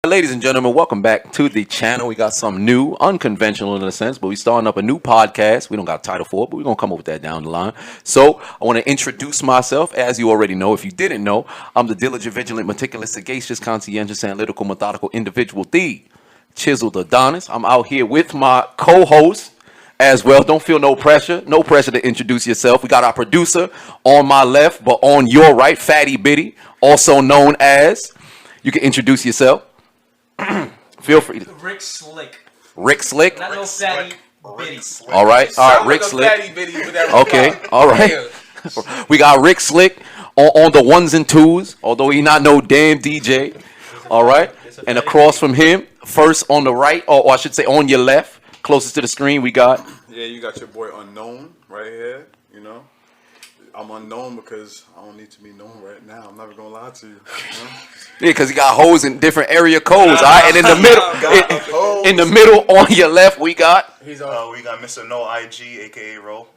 Ladies and gentlemen, welcome back to the channel. We got something new, unconventional in a sense, but we starting up a new podcast. We don't got a title for it, but we're going to come up with that down the line. So I want to introduce myself. As you already know, if you didn't know, I'm the diligent, vigilant, meticulous, sagacious, conscientious, analytical, methodical individual, the Chiseled Adonis. I'm out here with my co-host as well. Don't feel no pressure. No pressure to introduce yourself. We got our producer on my left, but on your right, Fatty Bitty, also known as, you can introduce yourself. Feel free. Rick Slick. Rick Slick. Not no fatty bitty. All right. Rick Slick. Okay. All right. We got Rick Slick on the ones and twos, although he not no damn DJ. All right. And across from him, first on the right, or I should say on your left, closest to the screen, we got. Yeah, you got your boy Unknown right here. You know, I'm unknown because I don't need to be known right now. I'm never gonna lie to you. You know? Yeah, because he got hoes in different area codes. All right, and in the middle on your left, we got. We got Mr. No IG, aka Ro.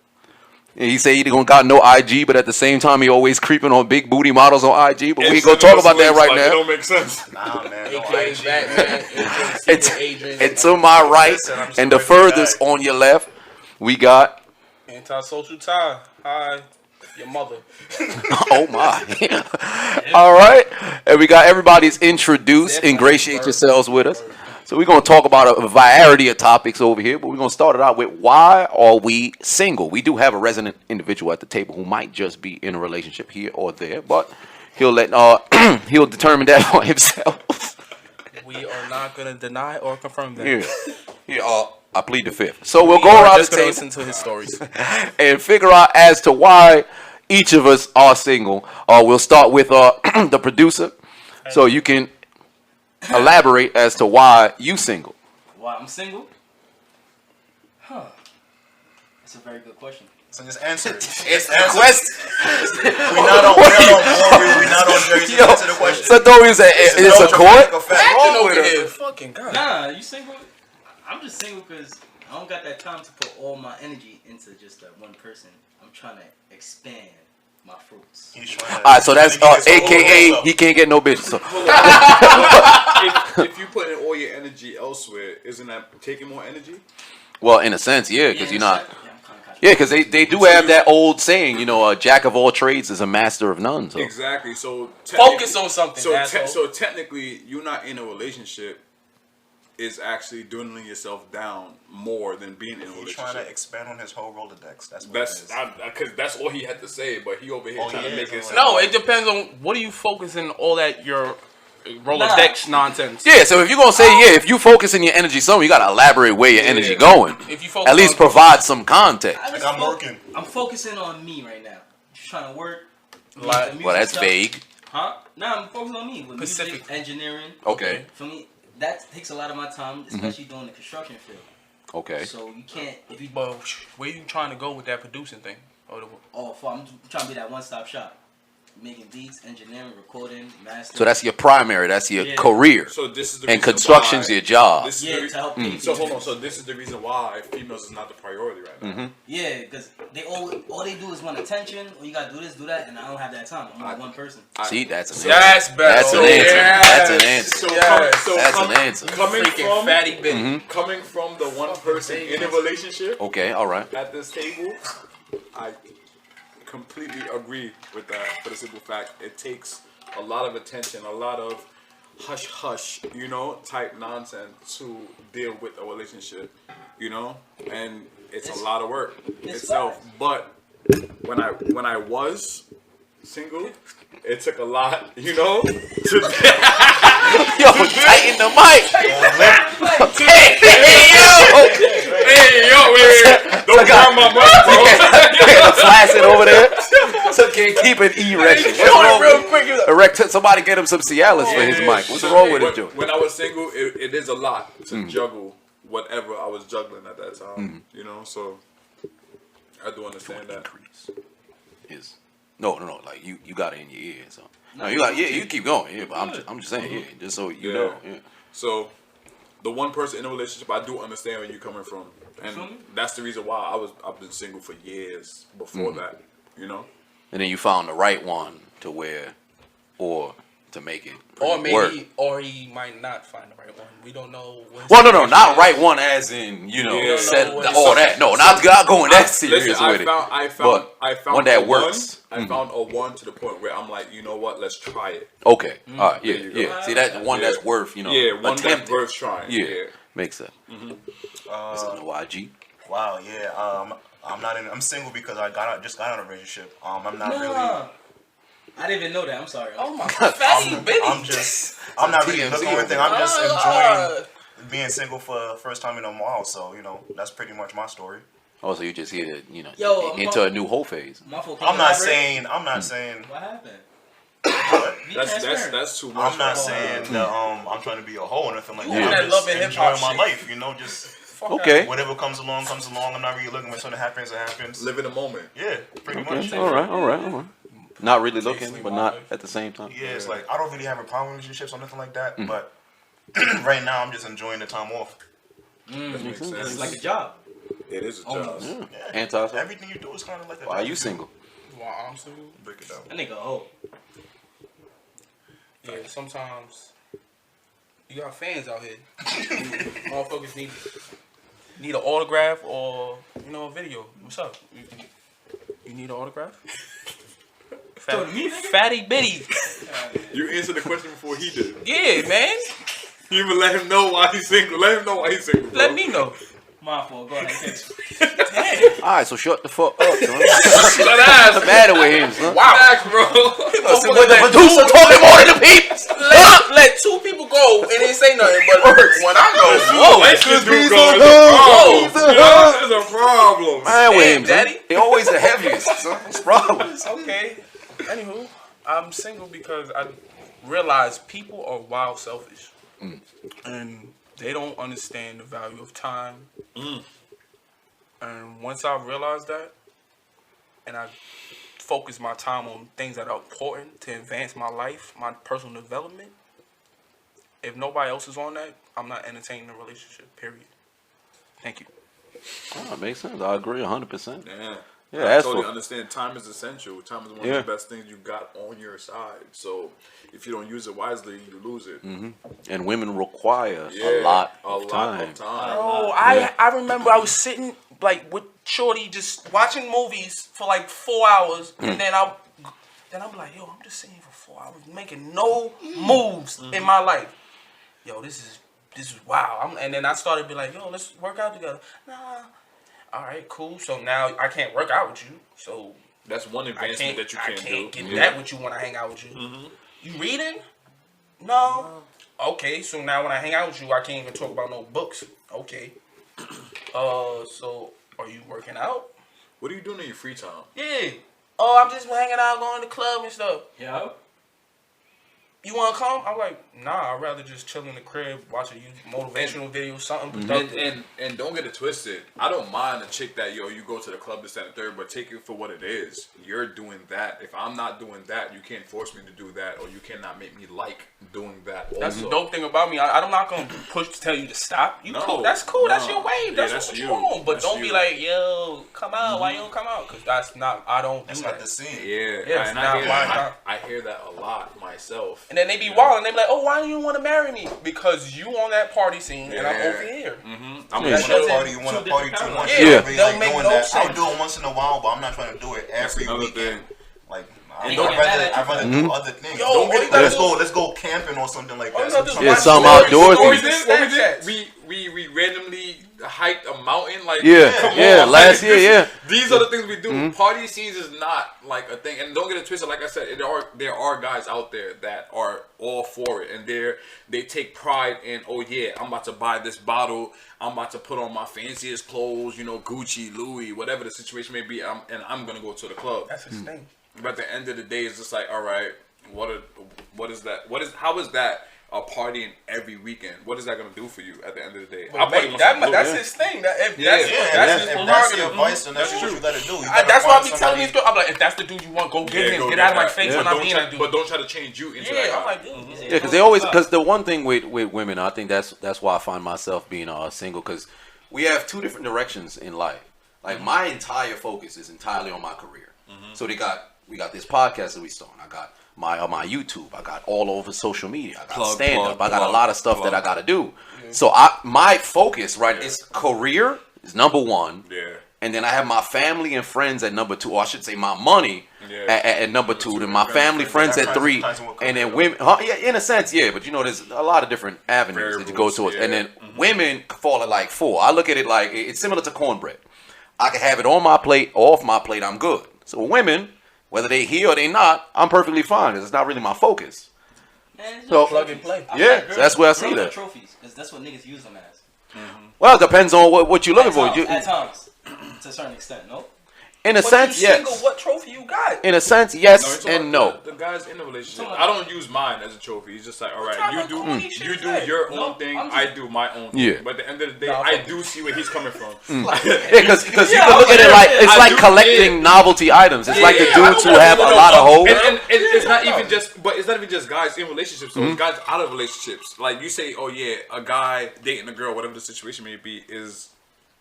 And he say he don't got no IG, but at the same time, he always creeping on big booty models on IG. But we ain't gonna talk about that right now. It don't make sense. Nah, man. No AKA IG, Batman. And to my right, and the furthest on your left, we got. Antisocial tie. Hi, your mother. Oh my. All right. And we got everybody's introduced. Ingratiate yourselves with us. So we're going to talk about a variety of topics over here, but we're going to start it out with why are we single? We do have a resident individual at the table who might just be in a relationship here or there, but he'll he'll determine that for himself. We are not going to deny or confirm that. Yeah. I plead the fifth. So we'll go around the table, listen to his stories, and figure out as to why each of us are single. We'll start with the producer, so you can elaborate as to why you single. Why I'm single? Huh. That's a very good question. So just answer it. It's the question. We're not on Maury. We're not on Jerry. Just answer the question. So don't you say it's a court? Fucking God. Nah, you single? I'm just single because I don't got that time to put all my energy into just that one person. I'm trying to expand my fruits. All right, so that's AKA he can't get no bitch. So. if you put in all your energy elsewhere, isn't that taking more energy? Well, in a sense, yeah, because you're not. Yeah, Yeah, because they do have that old saying, a jack of all trades is a master of none. So. Exactly. So Focus on something. So technically, you're not in a relationship. Is actually dwindling yourself down more than being in a relationship. He's trying to expand on his whole Rolodex. That's what because that's all he had to say. But he over here trying to make it. No, it depends on what are you focusing all that your Rolodex nonsense. Yeah, so if you're gonna say if you focusing your energy somewhere, you gotta elaborate where your energy going. If you focus at least provide some context. Like I'm working. I'm focusing on me right now. Just trying to work. Like, well, that's stuff. Vague. Huh? Nah, I'm focusing on me with Pacific. music, engineering. Okay. For me, that takes a lot of my time, especially doing the construction field. Okay. So you can't if you. But where you trying to go with that producing thing? I'm trying to be that one-stop shop, making beats, engineering, recording, mastering. So that's your primary. That's your career. So this is the and reason construction's why, your job. This is to help pay So for hold on. it. So this is the reason why females is not the priority right now. Yeah, because they all they do is want attention. Or you gotta do this, do that, and I don't have that time. I'm only one person. See, that's an That's better. That's an answer. That's an answer. So That's an answer. Coming from fatty bitty. coming from the one person in a relationship Okay, all right. at this table, I completely agree with that. For the simple fact, it takes a lot of attention, a lot of hush hush, type nonsense to deal with a relationship, and it's a lot of work itself. But when I was single, it took a lot, to Yo, tighten the mic. don't grab my mic, bro. Flaccid over there. So can't keep an erection. Erect. Somebody get him some Cialis for his mic. What's wrong with it, Joe? When I was single, it is a lot to juggle whatever I was juggling at that time. So I do understand that. Is no. Like you got it in your ear. So no, you got you keep going. Yeah, but I'm just saying just so you know. Yeah. So the one person in a relationship, I do understand where you're coming from, and that's the reason why I've been single for years before that. And then you found the right one to where, or to make it Or work. maybe, or he might not find the right one. We don't know. Well, no, not right one as in, you know, Yeah. set No, all that. No, not going that serious Listen, with it. I found one that a works. I found a one to the point where I'm like, you know what? Let's try it. Okay. All right. Yeah. There you go. Yeah. See, that's one that's worth, you know, Yeah, one that's attempting. worth trying. Yeah. Yeah. Makes sense. Is it no YG? Wow, yeah. I'm not in. I'm single because I just got out of a relationship. I'm not really. I didn't even know that. I'm sorry. Oh my god, fatty bitty. I'm not really TMZ looking for anything. I'm just enjoying being single for the first time in a while. So that's pretty much my story. Oh, so you just here to, you know, Yo, into a new whole phase. My fault. I'm not saying. What happened? That's too much. I'm not saying that I'm trying to be a hoe or anything like You that. want I'm that just love and hip-hop enjoying my shit. life. Just Okay. whatever comes along. I'm not really looking when something happens. It happens. Live in the moment. Yeah, pretty much. All right. Not really looking, Chasing but my not life. at the same time. Yeah, it's like I don't really have a problem with relationships or nothing like that. But right now, I'm just enjoying the time off. That makes sense. It's like a job. It is a job. Yeah. Yeah. Anti-social? Everything you do is kind of like a Why are job. you single? Well, I'm single. Break it down. That nigga old. Yeah, sometimes you got fans out here. Motherfuckers need an autograph or a video. What's up? You need an autograph? Fatty bitty. You answered the question before he did. Yeah, man. You even let him know why he's single. Let him know why he's single. Bro. Let me know. My fault. Go ahead. Damn. All right, so shut the fuck up, son. That What's the matter with him, son? Wow, bro. Listen, with the producer talking more than the people. Let two people go and didn't say nothing, but when I go, whoa, Let's just do He's go. a hoe. That's a problem. Man with Damn, him, son. daddy. They always the heaviest, son. What's problems? okay. Anywho, I'm single because I realize people are wild selfish. And they don't understand the value of time. And once I realized that, and I focus my time on things that are important to advance my life, my personal development, if nobody else is on that, I'm not entertaining a relationship, period. Thank you. Oh, it makes sense. I agree 100%. Yeah. Yeah, I as totally for understand. Time is essential. Time is one Yeah. of the best things you got on your side. So if you don't use it wisely, you lose it. and women require Yeah, a lot a of lot time. of time. Bro, Yeah. I remember I was sitting like with Shorty just watching movies for like 4 hours, and then I'm like, yo, I'm just sitting here for 4 hours making no moves in my life. Yo, this is wow. And then I started to be like, yo, let's work out together. Nah. All right, cool. So now I can't work out with you. So That's one I advancement can't that you I can't can't do. get that with you when I hang out with you. You reading? No. Okay, so now when I hang out with you, I can't even talk about no books. Okay. So are you working out? What are you doing in your free time? Yeah. Oh, I'm just hanging out, going to the club and stuff. Yeah. You want to come? I'm like, nah, I'd rather just chill in the crib, watch a motivational video, something productive. And don't get it twisted. I don't mind a chick that you go to the club this, that, and the third, but take it for what it is. You're doing that. If I'm not doing that, you can't force me to do that, or you cannot make me like doing that. That's also. the dope thing about me. I'm not gonna push to tell you to stop. You No, cool? That's cool. That's no. your wave. Yeah, That's, that's what you. you want. But That's don't be you. like, yo, come out. Why you don't come out? Because that's not. I don't do That's that. not the scene. Yeah, Yeah, and it's not I hear that a lot myself. And then they be wild and they be like, oh, why do you want to marry me? Because you on that party scene and I'm Yeah. over here. I'm Yeah. gonna You want to party too much. Yeah, You don't really don't like make doing no that. I'll sense. do it once in a while, but I'm not trying to do it That's every another weekend. thing. Like, And I'd don't get mad at rather do other things. Yo, Don't all you get, gotta let's do- go. Let's go camping or something like All you that. gotta do is Yeah, watch some stories. outdoorsy. What we Stories did? and What we did? Snapchats. We randomly hiked a mountain. Like Yeah, come yeah, on, last like, year, this- yeah. These are the things we do. Party scenes is not like a thing, and don't get it twisted. Like I said, there are guys out there that are all for it, and they take pride in. Oh yeah, I'm about to buy this bottle. I'm about to put on my fanciest clothes. Gucci, Louis, whatever the situation may be. And I'm gonna go to the club. That's his thing. But at the end of the day, it's just like, all right, what is that? How is that a partying every weekend? What is that gonna do for you at the end of the day? But mate, that's his thing. Yeah. That's his If that's your prerogative. advice, then that's what true. you gotta do. You That's gotta why I find be telling somebody- these girls, I'm like, if that's the dude you want, go get him. go Get out of my that. face Yeah. when But I'm don't being try- a dude. But don't try to change you into that Yeah, guy. I'm like, dude. Yeah, because they always because the one thing with women, I think that's why I find myself being single, because we have two different directions in life. Like my entire focus is entirely on my career. So they got we got this podcast that we starting. I got my YouTube. I got all over social media. I got stand up. I got a lot of stuff that I got to do. Yeah. So my focus is career is number one. Yeah. And then I have my family and friends at number 2, or I should say my money at number 2, then my family, friends at 3, and then women. Yeah, in a sense, yeah, but there's a lot of different avenues that you go towards, and then women fall at like 4. I look at it like it's similar to cornbread. I can have it on my plate, off my plate, I'm good. So women, whether they here or they not, I'm perfectly fine because it's not really my focus. Man, so plug and play. Yeah, so that's where I see that. Trophies, because that's what niggas use them as. Well, it depends on what you're looking for. At times. To a certain extent, no? In a sense, yes. Single, what trophy you got? In a sense, yes and no. The guy's in a relationship. I don't use mine as a trophy. He's just like, all right, you do your own thing, I do my own thing. Yeah. But at the end of the day, I do see where he's coming from. Because you can look at it like it's like collecting novelty items. It's like the dudes who have a lot of hoes. And it's not even just guys in relationships. So it's guys out of relationships. Like you say, oh yeah, a guy dating a girl, whatever the situation may be,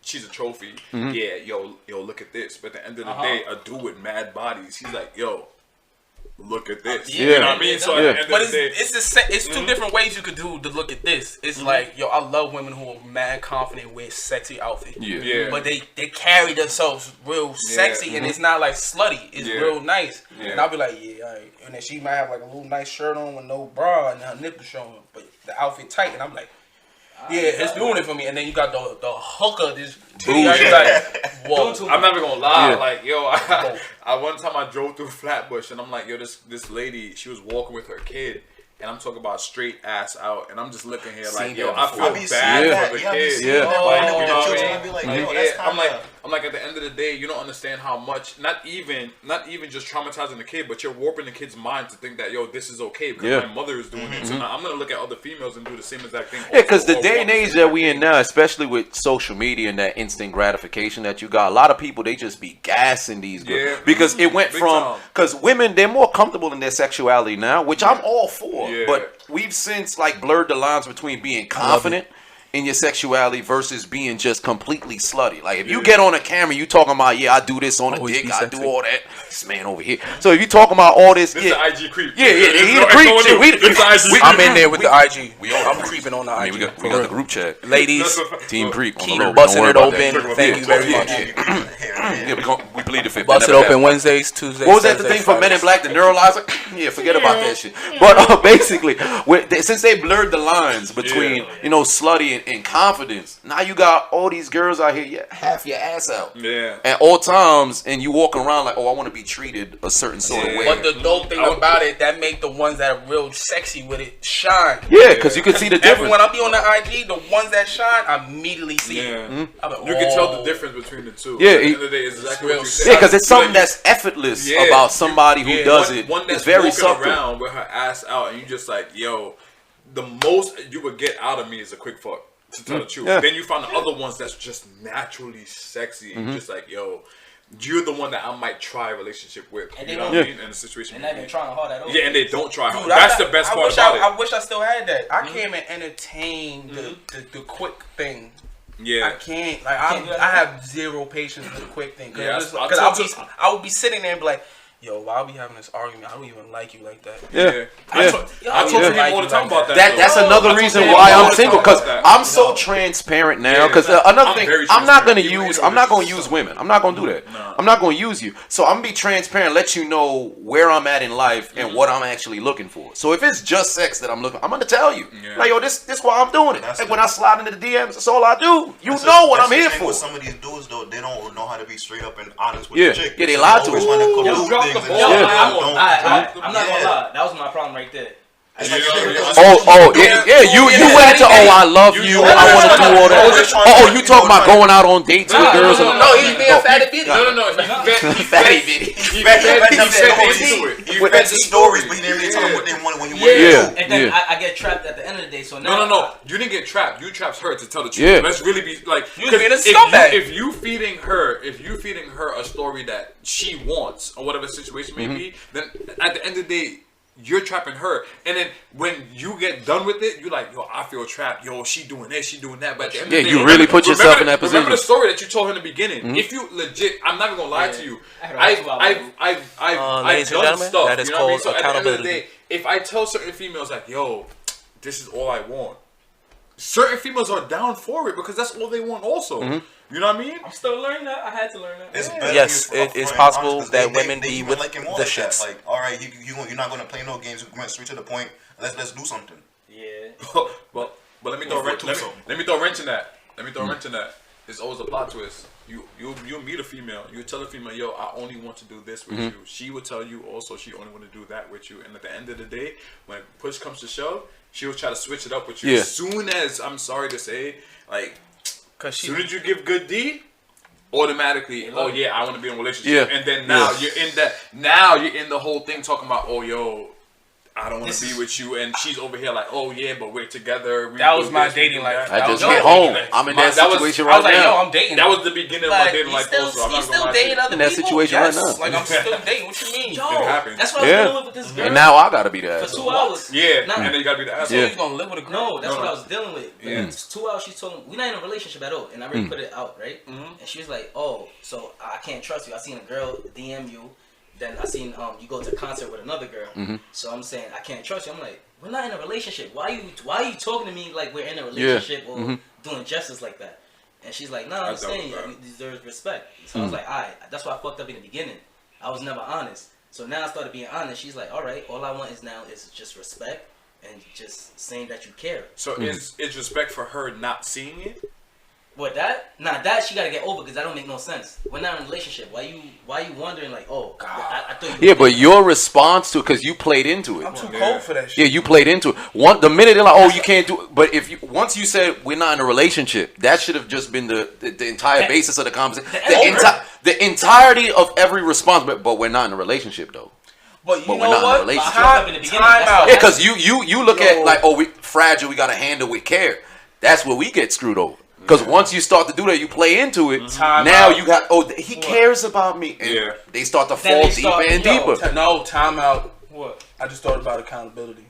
she's a trophy. Yeah, yo, look at this. But at the end of the day, a dude with mad bodies, he's like, yo, look at this. Yeah. You know what I mean? So at the end but of the day, it's two different ways you could do to look at this. It's like, yo, I love women who are mad confident with sexy outfits. Yeah. But they carry themselves real sexy and it's not like slutty. It's real nice. Yeah. And I'll be like, yeah, all right. And then she might have like a little nice shirt on with no bra and her nipples showing, but the outfit tight. And I'm like, yeah, it's doing it for me. And then you got the hooker, this titty. Like, whoa. I'm never gonna lie. Like, yo, I one time I drove through Flatbush and I'm like, yo, this lady, she was walking with her kid. And I'm talking about straight ass out, and I'm just looking here like, yo, I feel bad for the kid. Yeah. Like, you know what I mean? Like, I'm like, at the end of the day, you don't understand how much, not even just traumatizing the kid, but you're warping the kid's mind to think that, yo, this is okay because my mother is doing it. So now I'm gonna look at other females and do the same exact thing. Yeah, because the day and age that we in now, especially with social media and that instant gratification that you got, a lot of people, they just be gassing these girls. Yeah. Because it went from, because women, they're more comfortable in their sexuality now, which I'm all for. Yeah. But we've since like blurred the lines between being confident in your sexuality versus being just completely slutty. Like if you get on a camera, you talking about I do this on a dick, I do all that. This man over here. So if you talking about all this, is the IG creep. Yeah, he the creep shit. I'm in there with the IG. I'm creeping on the IG. We got the group chat. Ladies, Team Creep. keep busting it open. Thank you very much. We plead the fifth. Bust it open Wednesdays, Tuesdays. What was that the thing for Men in Black, the neuralizer? Yeah, forget about that shit. But basically, since they blurred the lines between slutty and confidence, now you got all these girls out here, half your ass out. Yeah. At all times, and you walking around like, I want to be treated a certain sort of way. But the dope thing about it, that make the ones that are real sexy with it shine. Yeah, because you can see the difference. When I be on the IG, the ones that shine, I immediately see it. I'm like, you can tell the difference between the two. Yeah, at the end of the day, it's exactly what you said. Yeah, because it's something that's effortless about somebody who does it. One that's it's very walking subtle. around with her ass out, and you just like, yo, the most you would get out of me is a quick fuck. To tell the truth. Yeah. Then you find the other ones that's just naturally sexy, and just like, yo, you're the one that I might try a relationship with. And you know what I mean? In a situation. And they've been trying hard at all. Yeah, and they don't try hard. Dude, That's the best part about it. I wish I still had that. I can't even entertain the quick thing. Yeah. I can't. Like I have zero patience for the quick thing. Because Yeah, I would be sitting there and be like, yo, why are we having this argument? I don't even like you like that. Yeah. I talk to people all the time about that. That's another reason why I'm single, because I'm so transparent now. Because another thing, I'm not gonna use women. I'm not gonna do that. I'm not gonna use you. So I'm gonna be transparent, let you know where I'm at in life and what I'm actually looking for. So if it's just sex that I'm looking, I'm gonna tell you. Like, yo, this why I'm doing it. Like when I slide into the DMs, that's all I do. You know what I'm here for. With some of these dudes though, they don't know how to be straight up and honest with the chick. Yeah, they lie to us. I'm not gonna lie. That was my problem right there. You went into I love you, I want to do all that. You talking about going out on dates with girls? No, he's being fatty bitty. No. Fatty bitty. He fed the stories, but he didn't really tell them what they wanted when you wanted. And then I get trapped at the end of the day. So now No. You didn't get trapped. You trapped her, to tell the truth. Let's really be like, you being a scumbag. If you feeding her a story that she wants or whatever the situation may be, then at the end of the day, you're trapping her. And then when you get done with it, you're like, yo, I feel trapped. Yo, she doing this, she doing that. But at the end of the day, you really put yourself in that position. Remember the story that you told her in the beginning. If you legit, I'm not even gonna lie to you. I've done stuff. that is You know what I mean? called So at the end of the accountability. day, if I tell certain females like, yo, this is all I want, certain females are down for it because that's all they want also. You know what I mean? I'm still learning that. I had to learn that. It's better Yes, you it is upfront possible honest, 'cause that women be even with like it more the like that. shits. Like, all right, you're not gonna play no games. You're going straight to the point. Let's do something. Yeah. but let me throw a wrench. Let me throw a wrench in that. Let me throw a wrench in that. It's always a plot twist. You meet a female. You tell a female, yo, I only want to do this with you. She will tell you also she only want to do that with you. And at the end of the day, when push comes to shove, she will try to switch it up with you. Yeah. As soon as, I'm sorry to say, like, Cause as she, soon as you give good D, automatically, oh yeah, I want to be in a relationship. Yeah. And then now you're in that. Now you're in the whole thing talking about, oh yo, I don't want to be with you, and she's over here like, oh yeah, but we're together. That was my dating life. I just That was hit my home. dating life. I'm in My- that that was- situation I right was like, yo, now. I'm dating. That was the beginning of my dating life also. I'm not gonna lie to you. other In that people? situation right now. Like I'm still dating. What you mean? Yo, It happens. that's what I was Yeah. dealing with this girl And now I gotta be the for asshole. 2 hours. Yeah, Nah. and then you gotta be the So asshole. Yeah. he's gonna live with a girl? No, that's No, what no. I was dealing with. Yeah. It's 2 hours. She told me we're not in a relationship at all, and I already put it out, right? And she was like, "Oh, so I can't trust you. I seen a girl DM you, then I seen you go to a concert with another girl. So I'm saying I can't trust you." I'm like, "We're not in a relationship. Why are you talking to me like we're in a relationship or doing justice like that?" And she's like, "No, I'm dealt saying with that. you deserve respect." So I was like, "Alright, that's why I fucked up in the beginning. I was never honest. So now I started being honest. She's like, all right, all I want is just respect and just saying that you care." So is respect for her not seeing it? What, that? Nah, that she gotta get over because that don't make no sense. We're not in a relationship. Why you wondering like, oh, I thought you. Yeah, but your response to, because you played into I'm it. too cold for that shit. Yeah, you played into it. The minute they're like, oh, you can't do it. But if you once you said we're not in a relationship, that should have just been the entire basis of the conversation. The entirety of every response. But we're not in a relationship though. But you But know we're not in a what? relationship. Time out. Yeah, because you look at Yo. like, oh, we fragile. We gotta handle with care. That's where we get screwed over. Because once you start to do that, you play into it. Time Now out. you got, oh, he cares about me. And Yeah. they start to Then fall they start- deeper and yo, deeper. No, time out. What? I just thought about accountability.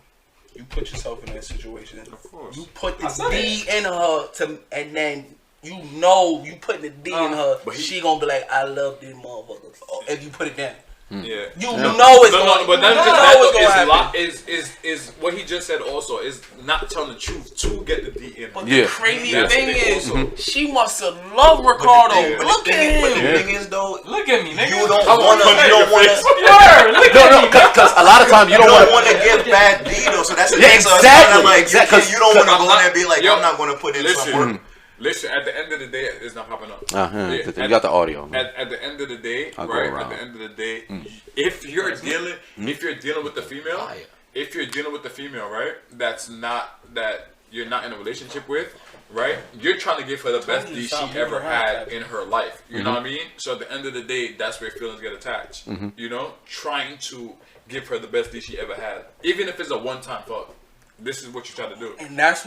You put yourself in that situation. Of course. You put the I said D in her and then you know you putting the D in her. But She gonna be like, I love these motherfuckers. Oh, if you put it down. Yeah. You know it's going. But that's you just know it's that gonna happen. is what he just said also is not telling the truth to get the D in. But Yeah. the crazy That's thing the thing is, also. she must have loved Ricardo. thing- Look at But the him. thing is though, Look at me, nigga. you don't I'm wanna. gonna You don't wanna. No, because a lot of times you You don't don't want want to give bad D though, so that's the Yeah, thing. So it's exactly, kinda like exactly. you don't want to I'm go in not- there and be like, yo, I'm not going to put in some work. Listen, at the end of the day, it's not popping up. You got the audio. At the end of the day, I'll go right? around. At the end of the day, if you're dealing with the female, if you're dealing with the female, right? That you're not in a relationship with, right? You're trying to give her the best Totally D stop she moving ever around, had Captain. in her life. You know what I mean? So at the end of the day, that's where feelings get attached. You know, trying to give her the best D she ever had, even if it's a one-time fuck. This is what you're trying to do. And that's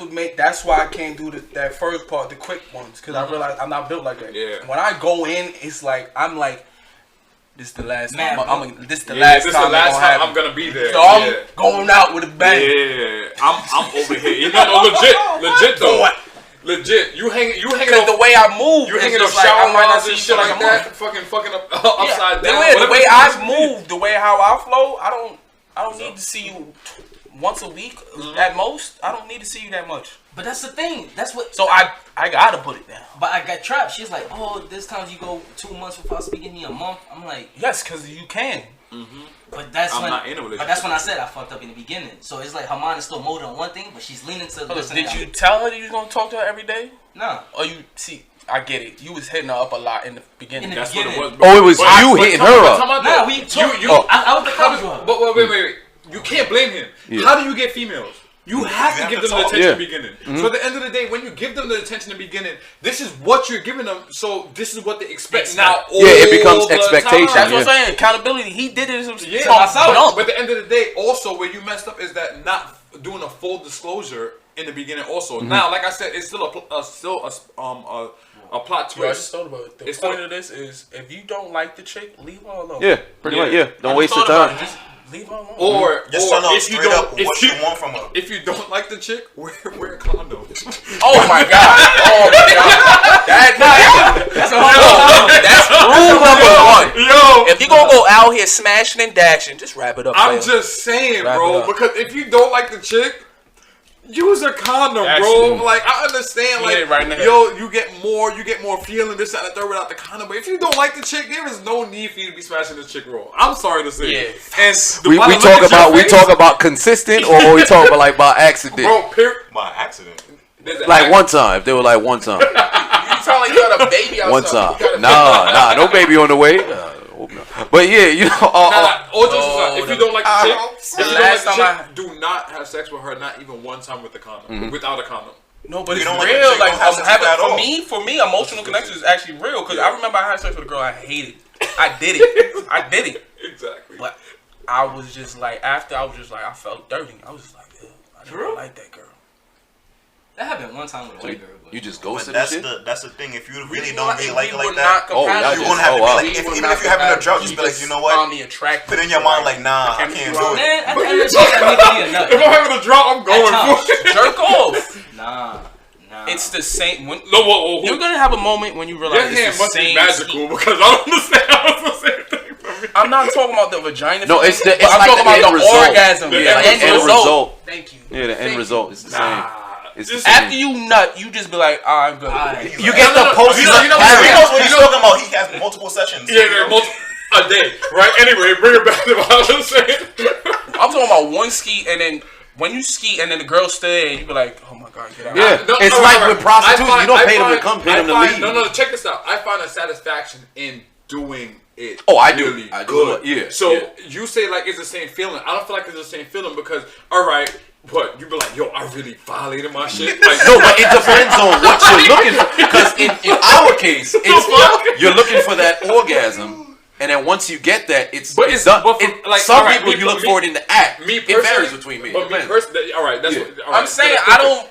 why I can't do that first part, the quick ones, because I realize I'm not built like that. Yeah. When I go in, it's like I'm like, this is the last Man, time. This is the Yeah, last this is time. the last it gonna time happen. I'm gonna be there. So I'm Yeah. going out with a bang. Yeah, I'm over here. You know, legit though. What? Legit. You hanging Because the up. way I move, You it's hanging up just like shower I might not rods see and you shit for like a that, month. fucking up upside down. The whatever way it I is. move, the way how I flow, I don't need to see you once a week at most. I don't need to see you that much. But that's the thing. That's what. So I gotta put it down. But I got trapped. She's like, oh, this time you go 2 months without speaking to me, a month. I'm like, Yes, because you can. but that's I'm when. not in a relationship. But that's when I said I fucked up in the beginning. So it's like her mind is still molded on one thing, but she's leaning to. Did you tell her that you was gonna talk to her every day? Nah. Or you see? I get it. You was hitting her up a lot in the beginning. In the That's what it was. Oh, it was But- you but hitting talk her about- up. talk about Nah, that. we talked. You- I was the How couple. do- But wait. You can't blame him. Yeah. How do you get females? You have to have give to them the talk. attention Yeah. in the beginning. So at the end of the day, when you give them the attention in the beginning, this is what you're giving them. So this is what they expect now. Yeah, it becomes all the expectation. time. That's what I'm Yeah. saying. Accountability. He did it. Yeah, myself. but at the end of the day, also where you messed up is that not doing a full disclosure in the beginning. Also, now, like I said, it's still a plot Yo, I just twist. thought about it. The It's point still- of this is if you don't like the chick, leave her alone. Yeah, pretty much. Yeah, don't I waste just your thought time. about it. Leave her alone. Or Just tell her if you straight up don't, what you want from her. if you don't like the chick, wear a condom. Oh my god! Oh my god! That's rule number one. Yo, If you gonna go out here smashing and dashing, just wrap it up. I'm player. just saying, Wrap it bro. up. Because if you don't like the chick, use a condom, That's bro. true. Like I understand, He like hit it right in the head. yo, you get more feeling this that, and the third without the condom. But if you don't like the chick, there is no need for you to be smashing this chick raw. I'm sorry to say. Yeah. And We talk about consistent or we talk about like by accident. bro. By accident. Like one time, if they were like one time, You sound like you got a baby outside. one time. You got a Nah, no baby on the way. But yeah, you know. All jokes aside, if you don't like the chick, if you don't last like the time chick, do not have sex with her. Not even one time with the condom, without a condom. No, but You it's don't like the real. chick, Like don't have I'm sex with her at all. having for me, emotional connection is actually real. Because I remember I had sex with a girl I hated. I did it. Exactly. But I was just like, after I was just like, I felt dirty. I was just like, ew, I didn't like that girl. That happened one time with a white girl. But You just But ghosted and that's shit. the thing. If you really We don't were really not- like it we like were that, not Oh, y'all compatible. just- you're gonna have to oh, wow. be like, We if, were even not if you're having a compatible. drug, just He be like, you know what? Found me attractive. Put in your mind like, nah, I Chemistry can't was do it. man, at the end of the day, that nigga be a nut. If I'm having a drop, I'm going At for it. Jerk off. Nah. It's the same. When, No, whoa. you're gonna have a moment when you Your realize hand it's the must be same. magical because I don't understand how it's the same thing for me. I'm not talking about the vagina. No, it's the- but it's I'm like talking the about end the result. orgasm. Yeah, The like end end result. Thank you. Yeah, the end Thank result you. is the same. It's the Just same. After you nut, you just be like, I'm good. You get the post You know He what- knows what he's talking about. He has multiple sessions. Yeah, a day, right? Anyway, bring it back to what I was saying. I'm talking about one ski, and then when you ski, and then the girl stay, and you be like, oh my god, get out. Yeah, No, it's all like right, with I prostitution. find- You don't I pay them to find- come, pay I them to find- leave. No, check this out. I find a satisfaction in doing it. Oh, I do. Really I do. good. Yeah, So yeah. you say like it's the same feeling. I don't feel like it's the same feeling because all right, but you be like, yo, I really violated my shit. Like, No, but it depends on what you're looking for. Because in our case, it's, you're looking for that orgasm, and then once you get that, it's done. but for, like, Some all right, people you look for it in the act. Me It personally, varies between me. But me Depends. personally, all right, that's Yeah. what. All right, I'm saying but- I don't.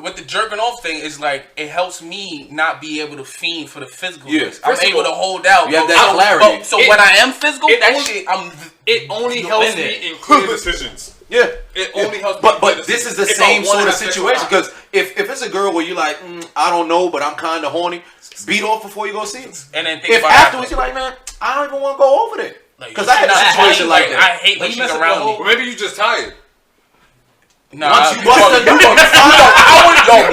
With the jerking off thing, is like it helps me not be able to fiend for the physical. Yeah. I'm First of able all, to hold out. you have but that I- clarity. but- so It- when I am physical, it that only- shit, I'm. It only You're helps in there. me in clear decisions. Yeah. It only helps me. But in clear this is decisions. the If I same wanna sort of have sex with situation. her, Because if it's a girl where you're like, I don't know, but I'm kind of horny, beat off before you go see it. And then think If about afterwards it. you're like, man, I don't even want to go over there. Like, Because I had a I situation hate, like that. I hate when But you she's mess up around the me. whole- Well, maybe you just tired. Nah, Once you I- bust a new one, I was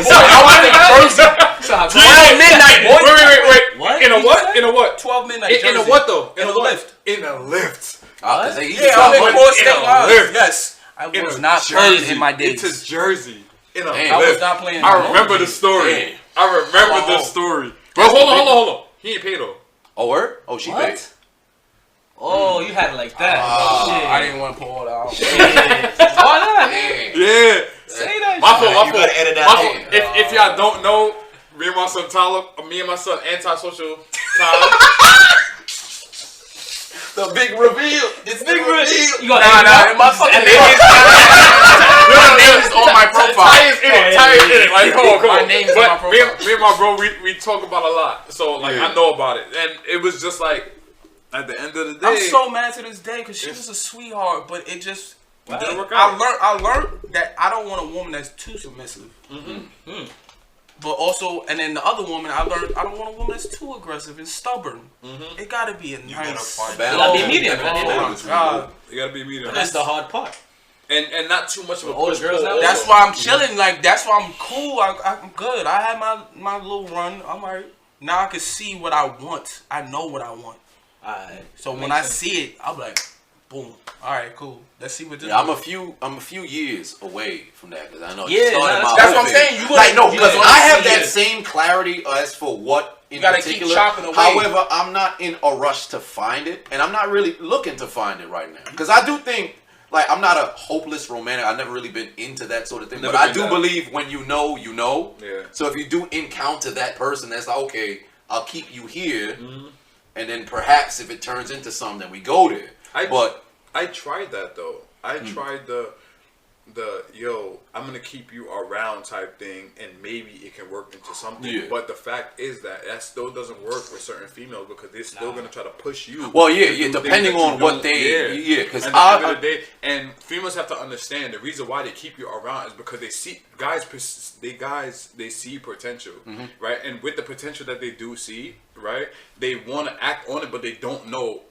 in Jersey. So how- 12 midnight, boy. Wait. What? In a what? In a what? 12 midnight. In a Jersey. what though? In a what? lift. In a lift. Yeah, Yeah, I'm in Cross State Lines. lift. Yes. I In was a not Jersey. playing in my days. It's a Jersey. In a Damn. I was lift. not playing. I remember the story. Damn. I remember the Oh. story. Bro, hold on. He ain't paid though. Oh, word? Oh, she paid. What? Oh, you had it like that. Shit. I didn't want to pull it out. Shit. Why not? Yeah. Say that. My fault. You gotta edit that My out. fault. If y'all don't know, me and my son Tyler, me and my son antisocial Tyler. The big reveal. It's big reveal. You gonna Nah, my fucking name is. My name is on my profile. Ty is in it. Ty is in it. Like, come on. My name is on my But me profile. and my bro, we talk about a lot. So, like, Yeah. I know about it. And it was just like, at the end of the day. I'm so mad to this day because she was a sweetheart, but it just. It didn't work out. I learned that I don't want a woman that's too submissive. But also, and then the other woman, I learned I don't want a woman that's too aggressive and stubborn. It gotta be a gotta nice find balance. gotta be medium. Oh, Gotta be Oh, medium. God. You gotta be medium. That's the hard part. And not too much of a All the push girls pull. now- That's why I'm chilling. Like that's why I'm cool. I'm good. I had my little run. I'm alright. Now I can see what I want. I know what I want. Alright. So when I see it, I'm like, boom. All right, cool. Let's see what this. Yeah, I'm is. a few years away from that because I know Yeah, you started nah, my that's whole what I'm thing. saying. You Like no, wouldn't- because you I have wouldn't that see it. same clarity as for what in gotta keep particular. chopping away. However, I'm not in a rush to find it, and I'm not really looking to find it right now because I do think. Like, I'm not a hopeless romantic. I've never really been into that sort of thing. Never but I been do that. believe when you know, you know. Yeah. So if you do encounter that person that's like, okay, I'll keep you here. Mm-hmm. And then perhaps if it turns into something, then we go there. I but tried that though. I tried I'm gonna keep you around type thing, and maybe it can work into something. Yeah. But the fact is that still doesn't work with certain females because they're still gonna try to push you. Well, to yeah, do depending things that on you what don't- they, because At the end of the day, and females have to understand the reason why they keep you around is because they see they see potential, right? And with the potential that they do see, right, they want to act on it, but they don't know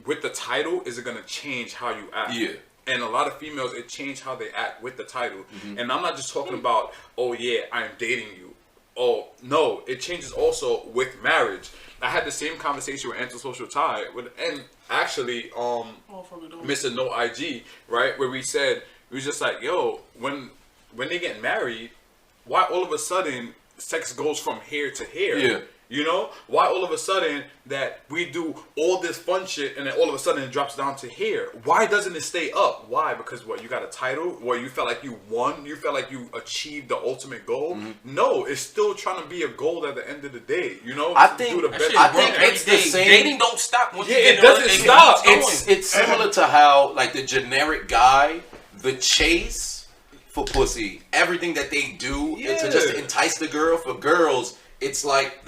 with the title is it gonna change how you act. Yeah. And a lot of females, it changed how they act with the title. And I'm not just talking about, oh yeah, I'm dating you. Oh no, it changes also with marriage. I had the same conversation with Antisocial Ty, and actually, Mr. No IG, right, where we was just like, yo, when they get married, why all of a sudden sex goes from here to here? Yeah. You know, why all of a sudden that we do all this fun shit and then all of a sudden it drops down to here? Why doesn't it stay up? Why? Because what, you got a title? What, you felt like you won? You felt like you achieved the ultimate goal? No, it's still trying to be a goal at the end of the day. You know, I to think- do the That best shit you I work think can. every it's the day. same- Dating don't stop. Once Yeah, you get it in a doesn't relationship, stop. it keeps going. It's similar to how like the generic guy, the chase for pussy, everything that they do is to just Yeah. entice the girl. For girls, it's like